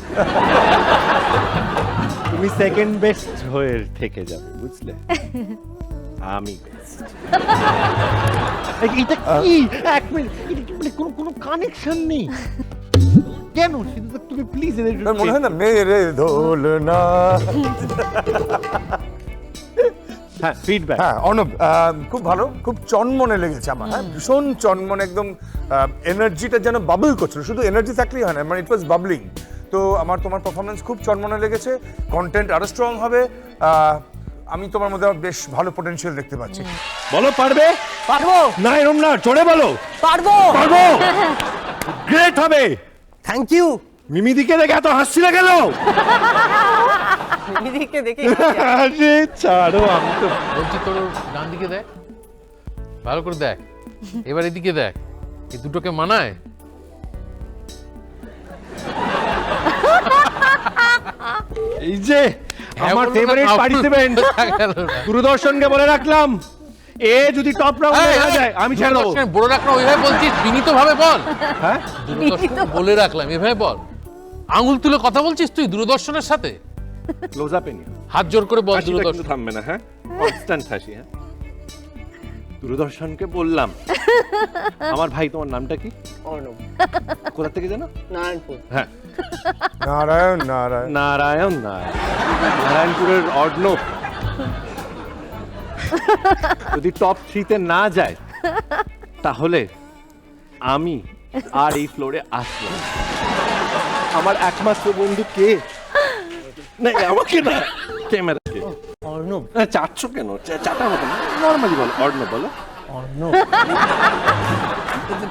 তুমি সেকেন্ড বেস্ট হয়ে থেকে যাবে, বুঝলে? আমি বেস্ট। এটা কি? এক মিনিট, এটা কি মানে কোনো কানেকশন নেই কেন? সেটা তুমি প্লিজ মনে হয় না মেরে দোলনা। হ্যাঁ, ফিডব্যাক। হ্যাঁ অর্ণব, খুব ভালো, খুব চনমনে লেগেছে আমার। হ্যাঁ, ভীষণ চনমনে, একদম এনার্জিটা যেন বাবল করছিল। শুধু এনার্জি থাকলেই হয় না, মানে ইট ওয়াজ বাবলিং। তো আমার তোমার পারফরমেন্স খুব চনমনে লেগেছে। কন্টেন্ট আরো স্ট্রং হবে। আমি তোমার মধ্যে বেশ ভালো পটেনশিয়াল দেখতে পাচ্ছি। বলো, পারবে? পারবো, না এরম না, জোরে বলো। পারবো, পারবো, গ্রেট হবে। Thank you. মিমিদিকে দেখে এত হাসছি না গেল? মিমিদিকে দেখে আরে ছাড়ো, আমি তো বলছি তোর ডান দিকে দেখ, ভালো করে দেখ, এবার এদিকে দেখ, এই দুটোকে মানায়? এই যে আমার ফেভারিট পার্টিসিপেন্ট দূরদর্শনকে বলে রাখলাম, এ যদি টপ রাউন্ডে না যায় আমি ছেড়ে দেবো। বলে রাখলাম ওইভাবে বলছিস, বিনীত ভাবে বল। হ্যাঁ, দূরদর্শন বলে রাখলাম এভাবে বল। আঙুল তুলে কথা বলছিস তুই দূরদর্শনের সাথে? ক্লোজ আপে নিও, হাত জোর করে বল। হাসিটা দূরদর্শন কিন্তু থামবে না। হ্যাঁ, কনস্ট্যান্ট হাসি। হ্যাঁ, দূরদর্শনকে বললাম, আমার ভাই তোমার নামটা কি? অর্ণব। কোথা থেকে জানো? নারায়ণপুর। হ্যাঁ, নারায়ণ নারায়ণ নারায়ণ নারায়ণপুরের অর্ণব যদি টপ 3-তে না যায় তাহলে আমি আর এই ফ্লোরে আসবো না। আমার একমাত্র বন্ধু কে? না আমাকে না, ক্যামেরাকে। অর্ণব। চাচ্ছ কেন? চাটা মতো না, নর্মালি বলো। অর্ণব বলো। অর্ণব।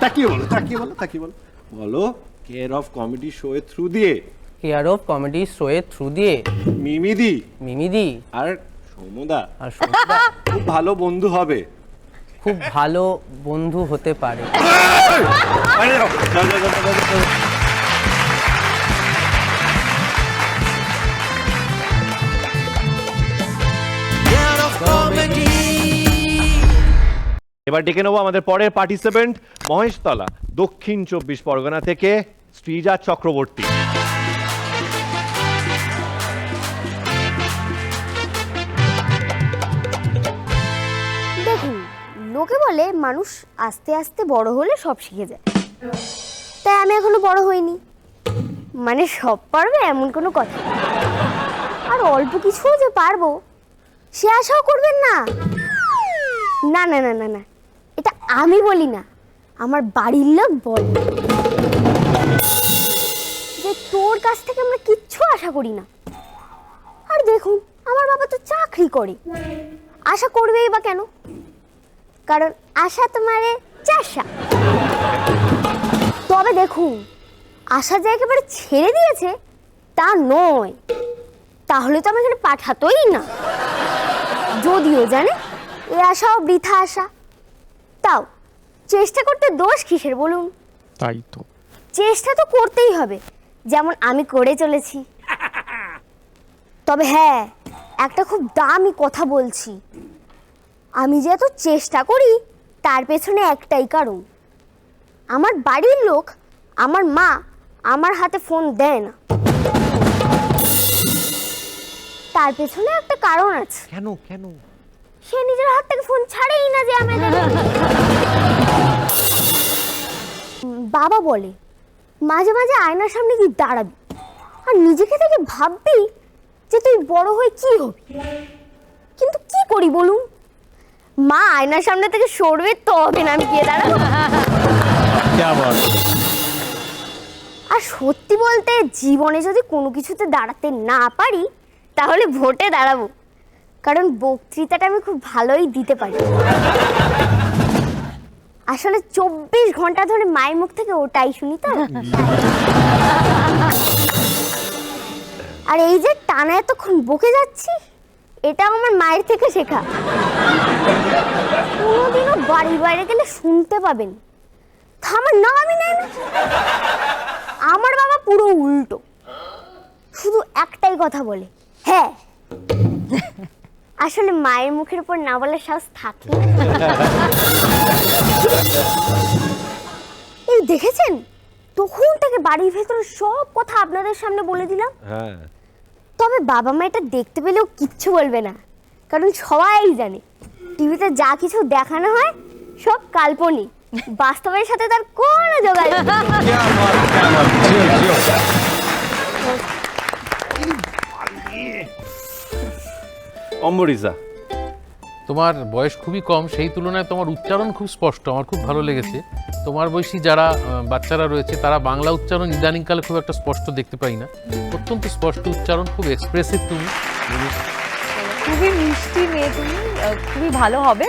তাকিয়ে বলো, তাকিয়ে বলো, তাকিয়ে বলো। বলো, কেয়ার অফ কমেডি শো এর থ্রু দিয়ে, কেয়ার অফ কমেডি শো এর থ্রু দিয়ে মিমিদি মিমিদি আর সৌমদা আর সৌম্যদা খুব ভালো বন্ধু হবে। খুব ভালো বন্ধু হতে পারে। এবার ডেকে নেবো আমাদের পরের পার্টিসিপেন্ট, মহেশতলা দক্ষিণ 24 পরগনা থেকে শ্রীজা চক্রবর্তী। দেখুন, লোকে বলে মানুষ আস্তে আস্তে বড় হলে সব শিখে যায়, তাই আমি এখনো বড় হইনি। মানে সব পারবে এমন কোনো কথা নেই। আর অল্প কিছুও যে পারবো সে আশাও করবেন না। না না না না না, এটা আমি বলি না, আমার বাড়ির লোক বলে যে তোর কাছ থেকে আমরা কিচ্ছু আশা করি না। আর দেখুন, আমার বাবা তো চাকরি করে, আশা করবেই বা কেন? কারণ আশা তোমারে চাষা। তবে দেখুন, আশা যে একেবারে ছেড়ে দিয়েছে তা নয়, তাহলে তো আমি এখানে পাঠাতোই না। যদিও জানে এ আশাও বৃথা আশা, তাও চেষ্টা করতে দোষ কিসের বলুন? তাই তো, চেষ্টা তো করতেই হবে, যেমন আমি করে চলেছি। তবে হ্যাঁ, একটা খুব দামি কথা বলছি, আমি যে এত চেষ্টা করি তার পেছনে একটাই কারণ, আমার বাড়ির লোক, আমার মা আমার হাতে ফোন দেয় না। তার পেছনে একটা কারণ আছে। কেন কেন? সে নিজের হাত থেকে ফোন ছাড়েই না যে আমি দেব। বাবা বলে মাঝে মাঝে আয়নার সামনে গিয়ে দাঁড়াবি আর নিজেকে থেকে ভাববি যে তুই বড় হয়ে কি হবি। কিন্তু কি করি বলুন, মা আয়নার সামনে থেকে সরবে তবে না আমি গিয়ে দাঁড়াবো। আর সত্যি বলতে জীবনে যদি কোনো কিছুতে দাঁড়াতে না পারি তাহলে ভোটে দাঁড়াবো, কারণ বক্তৃতাটা আমি খুব ভালোই দিতে পারি। আসলে 24 ঘন্টা ধরে মায়ের মুখ থেকে ওটাই শুনি তো। আর এই যে টানা এতক্ষণ বকে যাচ্ছি, এটা আমার মায়ের থেকে শেখা। কোনোদিনও বাড়ির বাইরে গেলে শুনতে পাবেন আমার নামই নেই না। আমার বাবা পুরো উল্টো, শুধু একটাই কথা বলে, হ্যাঁ। আসলে মায়ের মুখের উপর না বলার সাহস থাকে। এই দেখেছেন, তখন থেকে বাড়ির ভেতরে সব কথা আপনাদের সামনে বলে দিলাম। হ্যাঁ, তবে বাবা মা এটা দেখতে পেলেও কিচ্ছু বলবে না, কারণ সবাই জানে টিভিতে যা কিছু দেখানো হয় সব কাল্পনিক, বাস্তবের সাথে তার কোনো যোগাযোগ নেই। অম্বরীজা, তোমার বয়স খুবই কম, সেই তুলনায় তোমার উচ্চারণ খুব স্পষ্ট, আমার খুব ভালো লেগেছে। তোমার বয়সী যারা বাচ্চারা রয়েছে তারা বাংলা উচ্চারণ ইদানিংকালে খুব একটা স্পষ্ট দেখতে পাই না। অত্যন্ত স্পষ্ট উচ্চারণ, খুব এক্সপ্রেসিভ তুমি। খুবই মিষ্টি মেয়ে তুমি, খুবই ভালো হবে।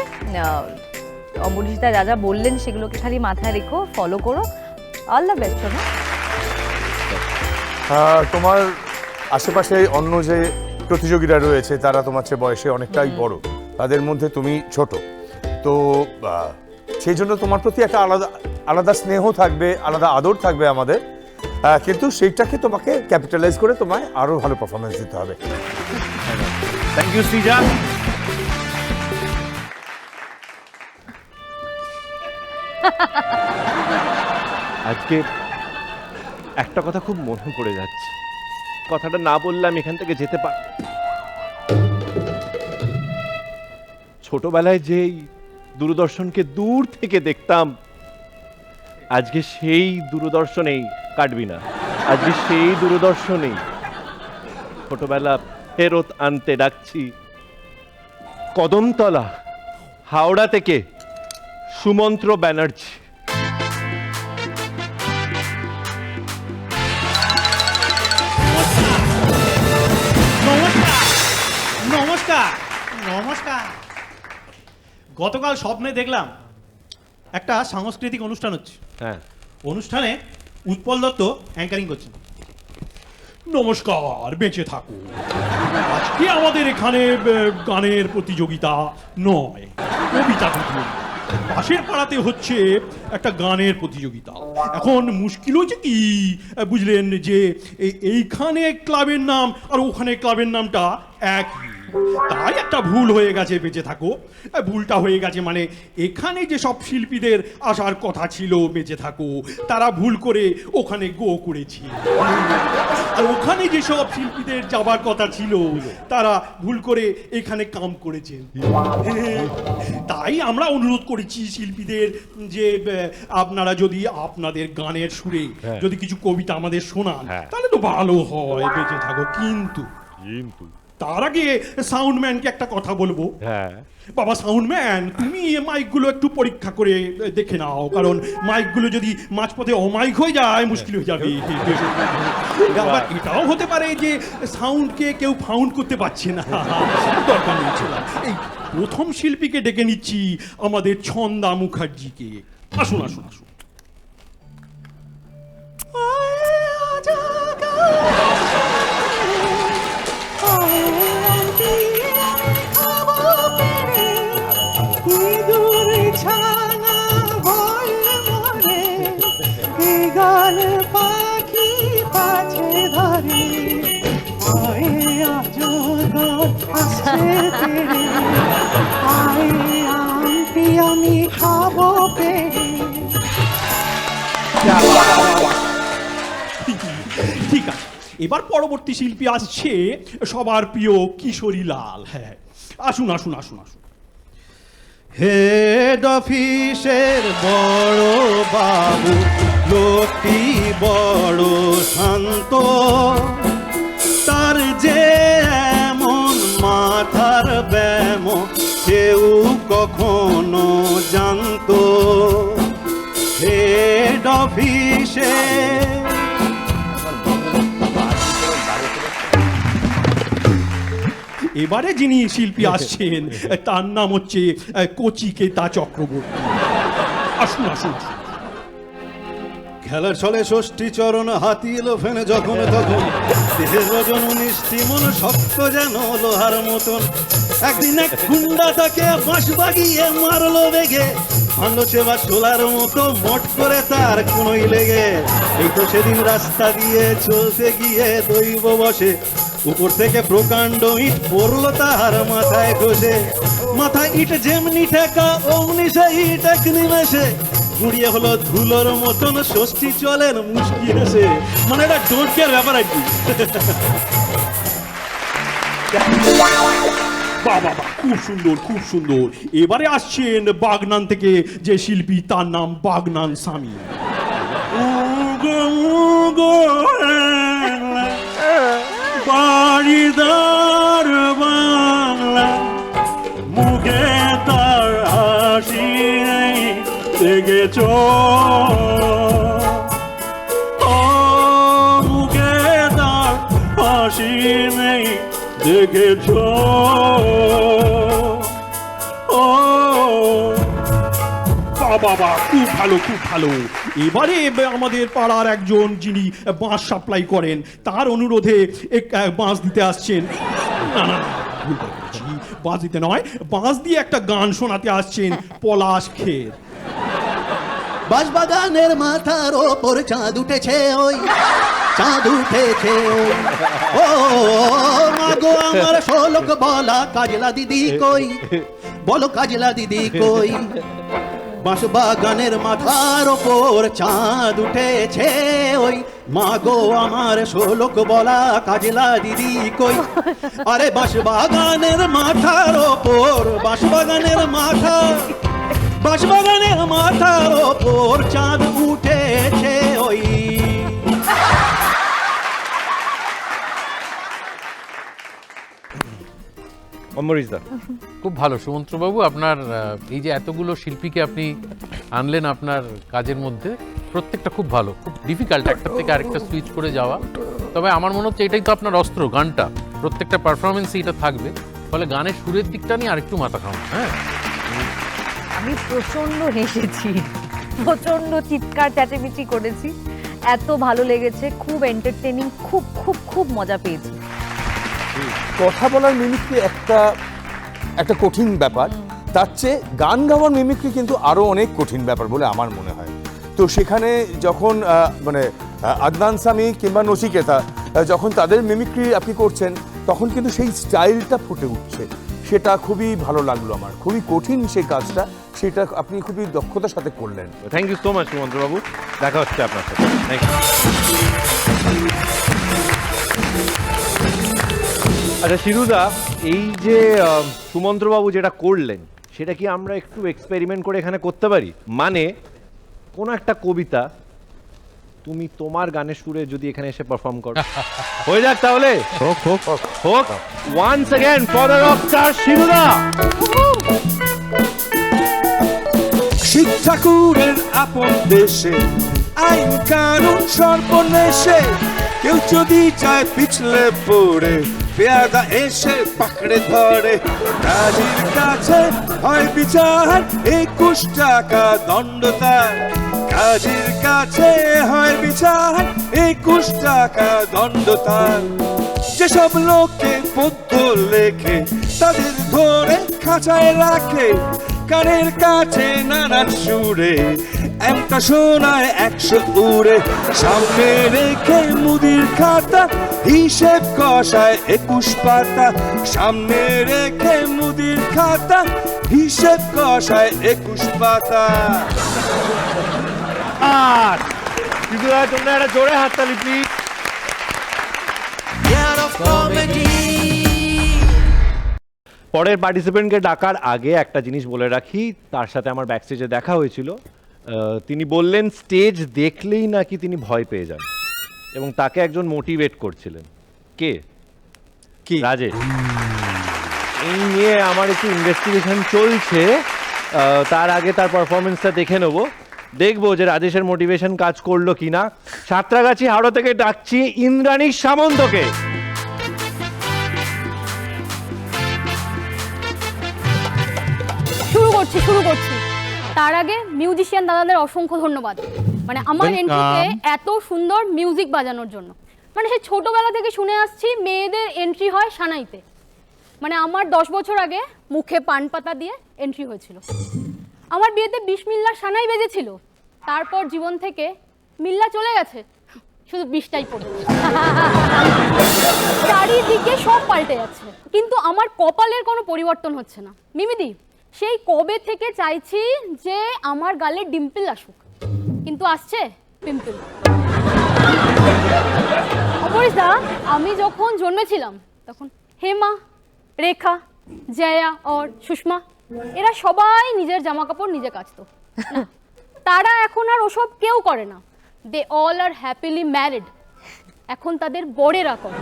অমরিশদা যা যা বললেন সেগুলোকে খালি মাথায় রেখো, ফলো করো। All the best. তোমার আশেপাশে অন্য যে প্রতিযোগীরা রয়েছে তারা তোমার চেয়ে বয়সে অনেকটাই বড়, তাদের মধ্যে তুমি ছোট, তো সেই জন্য তোমার প্রতি একটা আলাদা আলাদা স্নেহ থাকবে, আলাদা আদর থাকবে আমাদের, কিন্তু সেইটাকে তোমাকে ক্যাপিটালাইজ করে তোমায় আরো ভালো পারফরমেন্স দিতে হবে। Thank you Sreeja. আজকে একটা কথা খুব মনে পড়ে যাচ্ছে, কথাটা না বললে আমি এখান থেকে যেতে পার। ছোটবেলায় যেই দূরদর্শনকে দূর থেকে দেখতাম, আজকে সেই দূরদর্শনেই কাটবি না, আজকে সেই দূরদর্শনেই ছোটবেলা ফেরত আনতে ডাকছি। কদমতলা, হাওড়া থেকে সুমন্ত্র ব্যানার্জি। নমস্কার নমস্কার। গতকাল স্বপ্নে দেখলাম একটা সাংস্কৃতিক অনুষ্ঠান হচ্ছে। হ্যাঁ, অনুষ্ঠানে উৎপল দত্ত অ্যাঙ্কারিং করছেন। নমস্কার, বেঁচে থাকো। আজকে আমাদের এখানে গানের প্রতিযোগিতা নয়, কবিতা প্রতিযোগিতা। পাশের পাড়াতে হচ্ছে একটা গানের প্রতিযোগিতা। এখন মুশকিল হচ্ছে কি বুঝলেন, যে এইখানে ক্লাবের নাম আর ওখানে ক্লাবের নামটা একই, তাই একটা ভুল হয়ে গেছে। বেঁচে থাকো, ভুলটা হয়ে গেছে মানে এখানে যে সব শিল্পীদের আসার কথা ছিল বেঁচে থাকো, তারা ভুল করে ওখানে গো করেছে। আর ওখানে যে সব শিল্পীদের যাবার কথা ছিল তারা ভুল করে এখানে কাম করেছেন। তাই আমরা অনুরোধ করেছি শিল্পীদের যে আপনারা যদি আপনাদের গানের সুরে যদি কিছু কবিতা আমাদের শোনান তাহলে তো ভালো হয়। বেঁচে থাকো। কিন্তু তার আগে সাউন্ডম্যানকে একটা কথা বলবো। বাবা সাউন্ডম্যান, তুমি মাইকগুলো একটু পরীক্ষা করে দেখে নাও, কারণ মাইকগুলো যদি মাঝপথে অমাইক হয়ে যায় মুশকিল হয়ে যাবে। আবার এটাও হতে পারে যে সাউন্ডকে কেউ ফাউন্ড করতে পারছে না। দরকার নেই। এই প্রথম শিল্পীকে ডেকে নিচ্ছি, আমাদের ছন্দা মুখার্জিকে। আসুন আসুন আসুন। আমি খাবো ঠিক আছে, এবার পরবর্তী শিল্পী আসছে সবার প্রিয় কিশোরী লাল। হ্যাঁ, আসুন আসুন আসুন আসুন। হেড অফিসের বড় বাবু, লোকটি বড় শান্ত, তার যে এমন মাথার ব্যাম কেউ কখনো জানতো। হেড অফিসে এবারে যিনি শিল্পী আসছেন তার নাম হচ্ছে কচিকেতা চক্রবর্তী। আসুন আসুন। খেলার ছলে ষষ্ঠী চরণ হাতি এলো ফেনে যখন তখন, দেহের ওজন 19টি, মন শক্ত যেন লোহার মতন। একদিন এক গুন্ডা তাকে বাঁশ বাগিয়ে মারলো বেগে, ভাঙলো সেবার ছোলার মতো মট করে তার কোনোই লেগে। এই তো সেদিন রাস্তা দিয়ে চলতে গিয়ে দৈব বসে, উপর থেকে প্রকাণ্ড ইট পড়লো তার মাথায় ঘষে। মাথা ইট যেমনি ঠেকা অমনি সে ইট এক নিমেষে গুড়িয়ে হলো ধুলোর মতন ষষ্ঠী চলেন মুশকি হেসে। মানে এটা ডোন্ট কেয়ার ব্যাপার আর কি। বাবা খুব সুন্দর খুব সুন্দর। এবারে আসছেন বাগনান থেকে যে শিল্পী, তার নাম বাগনান স্বামী। বাড়িদার বাংলা মুখে তার হাসি নেই দেখেছ, মুখে তার হাসি নেই দেখেছ। বাবা খুব ভালো খুব ভালো। এবারে আমাদের পাড়ার একজন যিনি বাঁশ সাপ্লাই করেন, তার অনুরোধে বাঁশ দিতে আসছেন। না না ভুল করেছি, বাঁশ দিতে নয়, বাঁশ দিয়ে একটা গান শোনাতে আসছেন পলাশ খের। বাঁশবাগানের মাথার ওপর চাঁদ উঠেছে, ওই চাঁদ উঠেছে ওই। ও মাগো আমার শোলক বলা কাজলা দিদি কই, বলো কাজলা দিদি কই। বাঁশবাগানের মাথার ওপর চাঁদ উঠেছে ওই, মাগো আমার শোলক বলা কাজলা দিদি কই। আরে বাঁশবাগানের মাথার ওপর, বাঁশবাগানের মাথার ওপর চাঁদ উঠেছে ওই। খুব ভালো সুমন্ত্রবাবু, আপনার এই যে এতগুলো শিল্পীকে আপনি আনলেন আপনার কাজের মধ্যে, প্রত্যেকটা খুব ভালো, খুব ডিফিকাল্ট একটা থেকে আরেকটা সুইচ করে যাওয়া। তবে আমার মনে হচ্ছে এটাই তো আপনার অস্ত্র, গানটা, প্রত্যেকটা পারফরমেন্সে এটা থাকবে, ফলে গানের সুরের দিকটা নিয়ে আরেকটু মাথা খাও। হ্যাঁ, আমি প্রচন্ড হেসেছি, প্রচন্ড চিৎকার চেঁচামেচি করেছি, এত ভালো লেগেছে, খুব এন্টারটেইনিং, খুব খুব খুব মজা পেয়েছি। কথা বলার মিমিক্রি একটা কঠিন ব্যাপার, তার চেয়ে গান গাওয়ার মিমিক্রি কিন্তু আরো অনেক কঠিন ব্যাপার বলে আমার মনে হয়। তো সেখানে যখন মানে আদনান সামি কিংবা নচিকেতা যখন তাদের মিমিক্রি আপনি করছেন, তখন কিন্তু সেই স্টাইলটা ফুটে উঠছে, সেটা খুবই ভালো লাগলো আমার। খুবই কঠিন সেই কাজটা, সেটা আপনি খুবই দক্ষতার সাথে করলেন। থ্যাংক ইউ সো মাচ সুমন্ত্রবাবু, দেখা হচ্ছে আপনার সাথে। Thank you. আচ্ছা শিরুদা, এই যে সুমন্ত্রবাবু যেটা করলেন, সেটা কি আমরা একটু এক্সপেরিমেন্ট করে এখানে করতে পারি? মানে কোনো একটা কবিতা তুমি তোমার গানের সুরে যদি এখানে এসে পারফর্ম করো, হয়ে যাক তাহলে? হোক once again for the rockstar Shiruda. Shiv ঠাকুরের আপন দেশে আইন কানুন সর্বনেশে, কেউ যদি চায় পিছলে পড়ে পেয়াদা এসে পাকড়ে ধরে। কাজীর কাছে হয় বিচার 21 টাকা দণ্ড তার, কাজীর কাছে হয় বিচার 21 টাকা দণ্ড তার। যেসব লোকে পদ্য লেখে তাদের ধরে খাঁচায় রাখে, কানের কাছে নানান সুরে একটা শোনায় 100 উড়ে। সামনে রেখে মুদির খাতা হিসেব কষায় 21 পাতা, সামনে রেখে মুদির খাতা হিসেব কষায় 21 পাতা। আর শিরুদা তোমরা একটা জোরে হাততালি প্লিজ। পরের পার্টিসিপেন্টকে ডাকার আগে একটা জিনিস বলে রাখি, তার সাথে আমার ব্যাকস্টেজে দেখা হয়েছিল। তিনি বললেন স্টেজ দেখলেই নাকি তিনি ভয় পেয়ে যান, এবং তাকে একজন মোটিভেট করছিলেন। কে? রাজেশ। এই নিয়ে আমার একটু ইনভেস্টিগেশন চলছে, তার আগে তার পারফরমেন্সটা দেখে নেব, দেখবো যে রাজেশের মোটিভেশন কাজ করলো কিনা। সাঁতরাগাছি হাওড়া থেকে ডাকছি ইন্দ্রাণী সামন্তকে। শুরু করছি। তার আগে মিউজিশিয়ান দাদাদের অসংখ্য ধন্যবাদ, মানে আমার এন্ট্রিতে এত সুন্দর মিউজিক বাজানোর জন্য। মানে সে ছোটবেলা থেকে শুনে আসছি মেয়েদের এন্ট্রি হয় সানাইতে, মানে আমার 10 বছর আগে মুখে পান পাতা দিয়ে এন্ট্রি হয়েছিল। আমার বিয়েতে 20 মিল্লার সানাই বেজেছিল, তারপর জীবন থেকে মিল্লা চলে গেছে, শুধু 20টাই পড়ে চারিদিকে সব পাল্টে যাচ্ছে, কিন্তু আমার কপালের কোনো পরিবর্তন হচ্ছে না। মিমিদি, সেই কবে থেকে চাইছি যে আমার গালে ডিম্পল আসুক, কিন্তু আসছে পিম্পল। অপরিদা, আমি যখন জন্মেছিলাম তখন হেমা, রেখা, জয়া আর সুষমা এরা সবাই নিজের জামা কাপড় নিজে কাচতো। না, তারা এখন আর ওসব কেউ করে না। They all are happily married. এখন তাদের বড়েরা করে।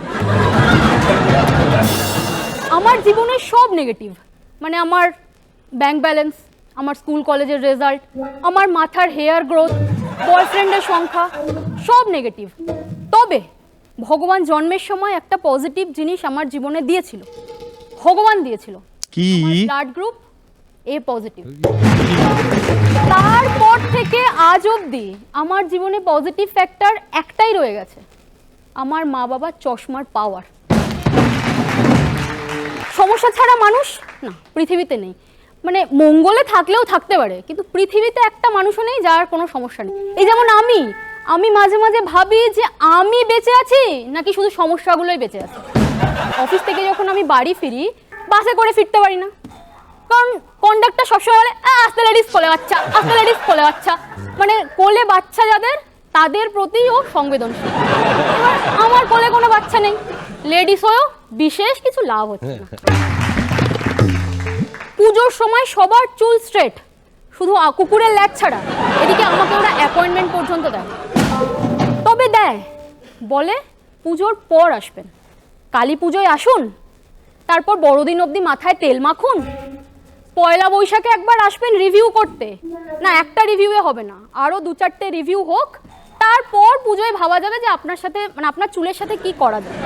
আমার জীবনে সব নেগেটিভ, মানে আমার ব্যাংক ব্যালেন্স, আমার স্কুল কলেজের রেজাল্ট, আমার মাথার হেয়ার গ্রোথ, বয়ফ্রেন্ডের সংখ্যা, সব নেগেটিভ। তবে ভগবান জন্মের সময় একটা পজিটিভ জিনিস আমার জীবনে দিয়েছিল। ভগবান দিয়েছিল কি? ব্লাড গ্রুপ এ পজিটিভ। তারপর থেকে আজ অবধি আমার জীবনে পজিটিভ ফ্যাক্টর একটাই রয়ে গেছে, আমার মা বাবার চশমার পাওয়ার। সমস্যা ছাড়া মানুষ না পৃথিবীতে নেই, মানে মঙ্গলে থাকলেও থাকতে পারে, কিন্তু পৃথিবীতে একটা মানুষও নেই যার কোনো সমস্যা নেই। এই যেমন আমি মাঝে মাঝে ভাবি যে আমি বেঁচে আছি নাকি শুধু সমস্যাগুলোই বেঁচে আছে। অফিস থেকে যখন আমি বাড়ি ফিরি, বাসে করে ফিরতে পারি না, কারণ কন্ডাক্টর সবসময় বলে আস্তে লেডিস কোলে বাচ্চা, আস্তে লেডিস কোলে বাচ্চা, মানে কোলে বাচ্চা যাদের তাদের প্রতিও সংবেদনশীল। এবার আমার কোলে কোনো বাচ্চা নেই, লেডিস হয়েও বিশেষ কিছু লাভ হচ্ছে না। পুজোর সময় সবার চুল স্ট্রেট, শুধু কুকুরের ল্যাজ ছাড়া। এদিকে আমাকে ওরা অ্যাপয়েন্টমেন্ট পর্যন্ত দেয়। তবে দেয়, বলে পুজোর পর আসবেন, কালী পুজোয় আসুন, তারপর বড়দিন অবধি মাথায় তেল মাখুন, পয়লা বৈশাখে একবার আসবেন রিভিউ করতে। না, একটা রিভিউয়ে হবে না, আরও 2-4টে রিভিউ হোক, তারপর পুজোয় ভাবা যাবে যে আপনার সাথে, মানে আপনার চুলের সাথে কি করা যায়।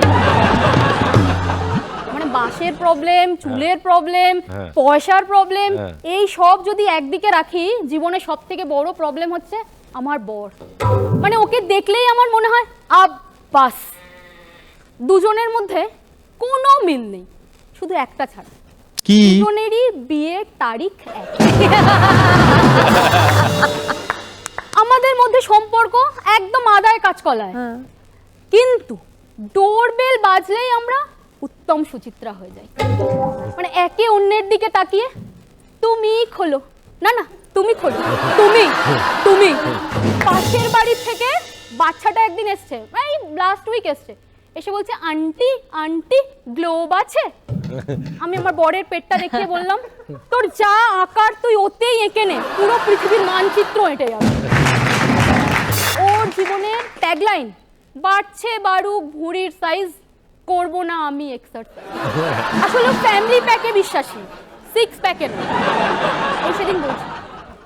মানে বাঁশের প্রবলেম, চুলের প্রবলেম, পয়সার প্রবলেম, এই সব যদি একদিকে রাখি, জীবনে সব থেকে বড় প্রবলেম হচ্ছে আমার বর। মানে ওকে দেখলেই আমার মনে হয় বাস, দুজনের মধ্যে কোনো মিল নেই, শুধু একটা ছাড়া, কি? দুজনেরই বিয়ের তারিখ এক। আমাদের মধ্যে সম্পর্ক একদম আদায় কাঁচকলায়, কিন্তু ডোরবেল বাজলেই আমরা উত্তম সুচিত্রা হয়ে যাই। মানে একে অন্যের দিকে তাকিয়ে তুমি খোলো, না না তুমি খোলো, তুমি। পাশের বাড়ির থেকে বাচ্চাটা একদিন এসছে, এই লাস্ট উইক এসছে, এসে বলছে আন্টি আন্টি গ্লোব আছে। আমি আমার বরের পেটটা দেখিয়ে বললাম, তোর যা আকার তুই ওতেই এঁকে নে, পুরো পৃথিবীর মানচিত্র এঁটে যাবে। ওর জীবনের ট্যাগলাইন, বাড়ছে বাড়ুক ভুঁড়ির সাইজ, করবো না আমি এক্সারসাইজ। আসলে ফ্যামিলি প্যাকে বিশ্বাসী, 6 প্যাকে না। এই সেদিন বলছি,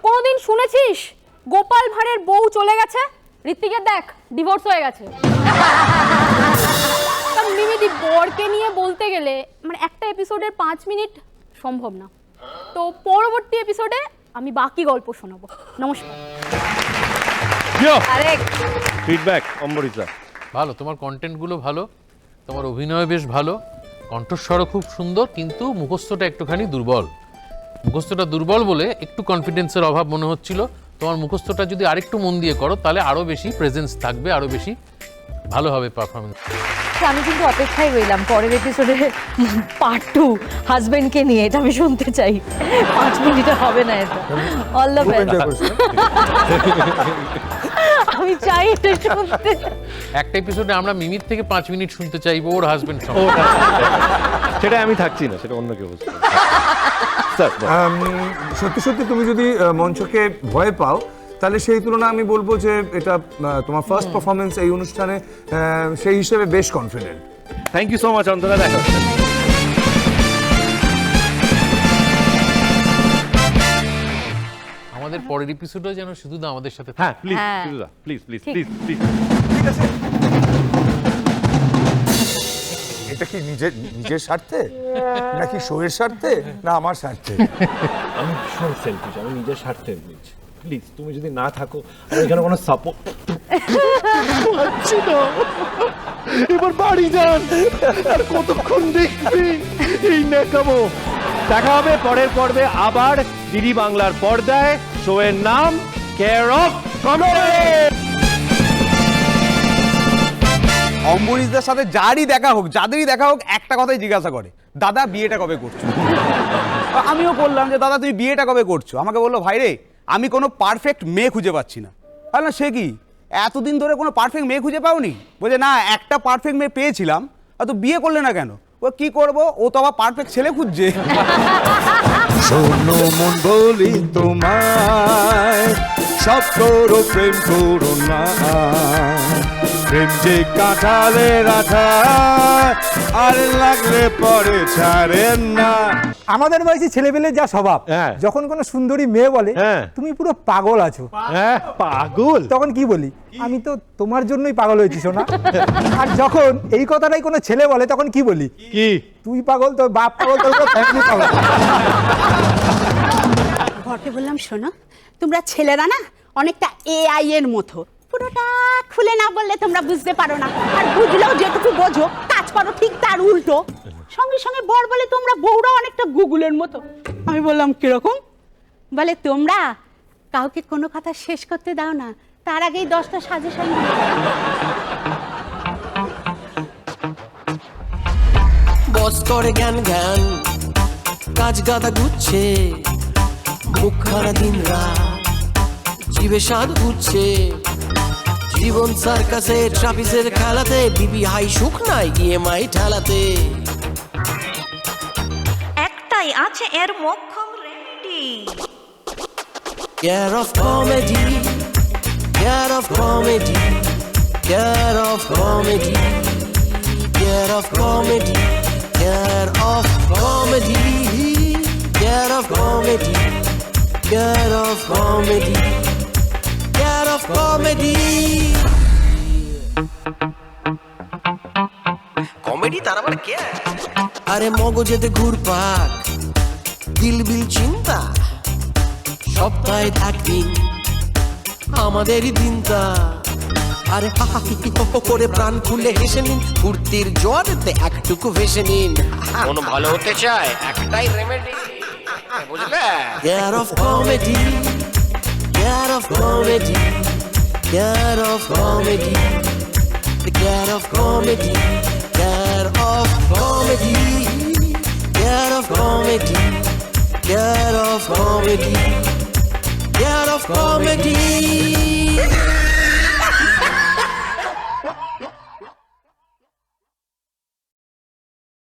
কোনোদিন শুনেছিস গোপাল ভাঁড়ের বউ চলে গেছে, ঋত্বিকের দেখ ডিভোর্স হয়ে গেছে। মিমিদি, বরকে নিয়ে বলতে গেলে মানে একটা এপিসোডের 5 মিনিট সম্ভব না, তো পরবর্তী এপিসোডে আমি বাকি গল্প শোনাবো। নমস্কার। ফিডব্যাক অম্বরীশা। ভালো, তোমার কন্টেন্টগুলো ভালো, তোমার অভিনয় বেশ ভালো, কণ্ঠস্বরও খুব সুন্দর, কিন্তু মুখস্থটা একটুখানি দুর্বল। মুখস্থটা দুর্বল বলে একটু কনফিডেন্সের অভাব মনে হচ্ছিল। তোমার মুখস্থটা যদি আরেকটু মন দিয়ে করো, তাহলে আরও বেশি প্রেজেন্স থাকবে, আরও বেশি ভালো হবে পারফরমেন্স। আমি কিন্তু অপেক্ষায় রইলাম পরের এপিসোডে পার্ট 2 হাজবেন্ডকে নিয়ে, এটা আমি শুনতে চাই। 5 মিনিটে হবে না এটা। All the best. আমি চাই এটা শুনতে। একটা এপিসোডে আমরা মিমির থেকে 5 মিনিট শুনতে চাইবো ওর হাজবেন্ড। সেটা আমি থাকছি না, সেটা অন্য কেউ বলছে। সত্যি সত্যি তুমি যদি মঞ্চকে ভয় পাও, তাহলে সেই তুলনা আমি বলবো যে এটা তোমার ফার্স্ট পারফরমেন্স এই অনুষ্ঠানে, সেই হিসেবে বেশ confident. Thank you so much Antara. দেখা আমাদের পরের এপিসোডও যেন শুধু না আমাদের সাথে। হ্যাঁ please please please please please. ঠিক আছে, এটা কি নিজের স্বার্থে নাকি শোয়ের স্বার্থে না আমার স্বার্থে? আমি ভীষণ সেলফিশ, আমি নিজের স্বার্থে বলছি। প্লিজ তুমি যদি না থাকো, আমি এখানে কোনো সাপোর্ট পাচ্ছি না। এবার বাড়ি যান, আর কতক্ষণ দেখবি এই নেকামো। দেখা হবে পরের পর্বে আবার ডিডি বাংলার পর্দায়। শোয়ের নাম কেয়ার অফ কমপ্লিট। অম্বরীশদের সাথে যাদেরই দেখা হোক একটা কথাই জিজ্ঞাসা করে, দাদা বিয়েটা কবে করছো? আমিও বললাম যে দাদা তুমি বিয়েটা কবে করছো? আমাকে বললো ভাই রে আমি কোনো পারফেক্ট মেয়ে খুঁজে পাচ্ছি না। না সে কি, এতদিন ধরে কোনো পারফেক্ট মেয়ে খুঁজে পাওনি? বলছে না, একটা পারফেক্ট মেয়ে পেয়েছিলাম, তো বিয়ে করলে না কেন? ও কি করবো, ও তো আবার পারফেক্ট ছেলে খুঁজছে। শোনো মন বলি তোমায়, সব করো প্রেম করো না, প্রেম যে কাঁঠালের আঠা, আর লাগলে পরে ছাড়েন না। আমাদের বয়সী ছেলেপেলের যা স্বভাব, হ্যাঁ। যখন কোনো সুন্দরী মেয়ে বলে হ্যাঁ। তুমি পুরো পাগল আছো, হ্যাঁ পাগল, তখন কি বলি, আমি তো তোমার জন্যই পাগল হয়েছি সোনা। আর যখন এই কথাটাই কোনো ছেলে বলে তখন কি বলি, কি তুই পাগল, তোর বাপ পাগল, তোর ফ্যামিলি পাগল। ঘরকে বললাম শোনো, তোমরা ছেলেরা না অনেকটা AI এর মতো, পুরোটা খুলে না বললে তোমরা বুঝতে পারো না, আর বুঝলেও যেটুকু বোঝো কাজ করো ঠিক তার উল্টো। সঙ্গে সঙ্গে বর বলে তোমরা বউরা অনেকটা গুগলের মতো। আমি বললাম কিরকম? বলে তোমরা কাউকে কোনো কথা শেষ করতে দাও না, তার আগেই 10টা সাজেশন দিও। বস করে জ্ঞান জ্ঞান, কাজ গাদা গুচ্ছে, মুখখানা দিন রাত, জিভে স্বাদ উঠছে। জীবন সার্কাসে ট্রাপিসের খেলাতে, দিবি হাই সুখ নাই EMI ঠেলাতে। একটাই আছে এর মোক্ষম remedy. Care of comedy, care of comedy, care of comedy, care of comedy, care of comedy, care of comedy, care of comedy, care of comedy. Comedy তার আবার কে? আরে মগজেতে ঘুরপাক, দিলবিল চিন্তা, সপ্তাহে একদিন আমাদেরই দিনটা। আরে করে প্রাণ খুলে হেসে নিন, ফুর্তির জোয়ারেতে একটুকু ভেসে নিন। মন ভালো হতে চায় একটাই রেমেডি, বুঝলে? Care of comedy, care of comedy, care of comedy, the care of comedy, care of comedy, care of comedy, care of comedy, care of comedy.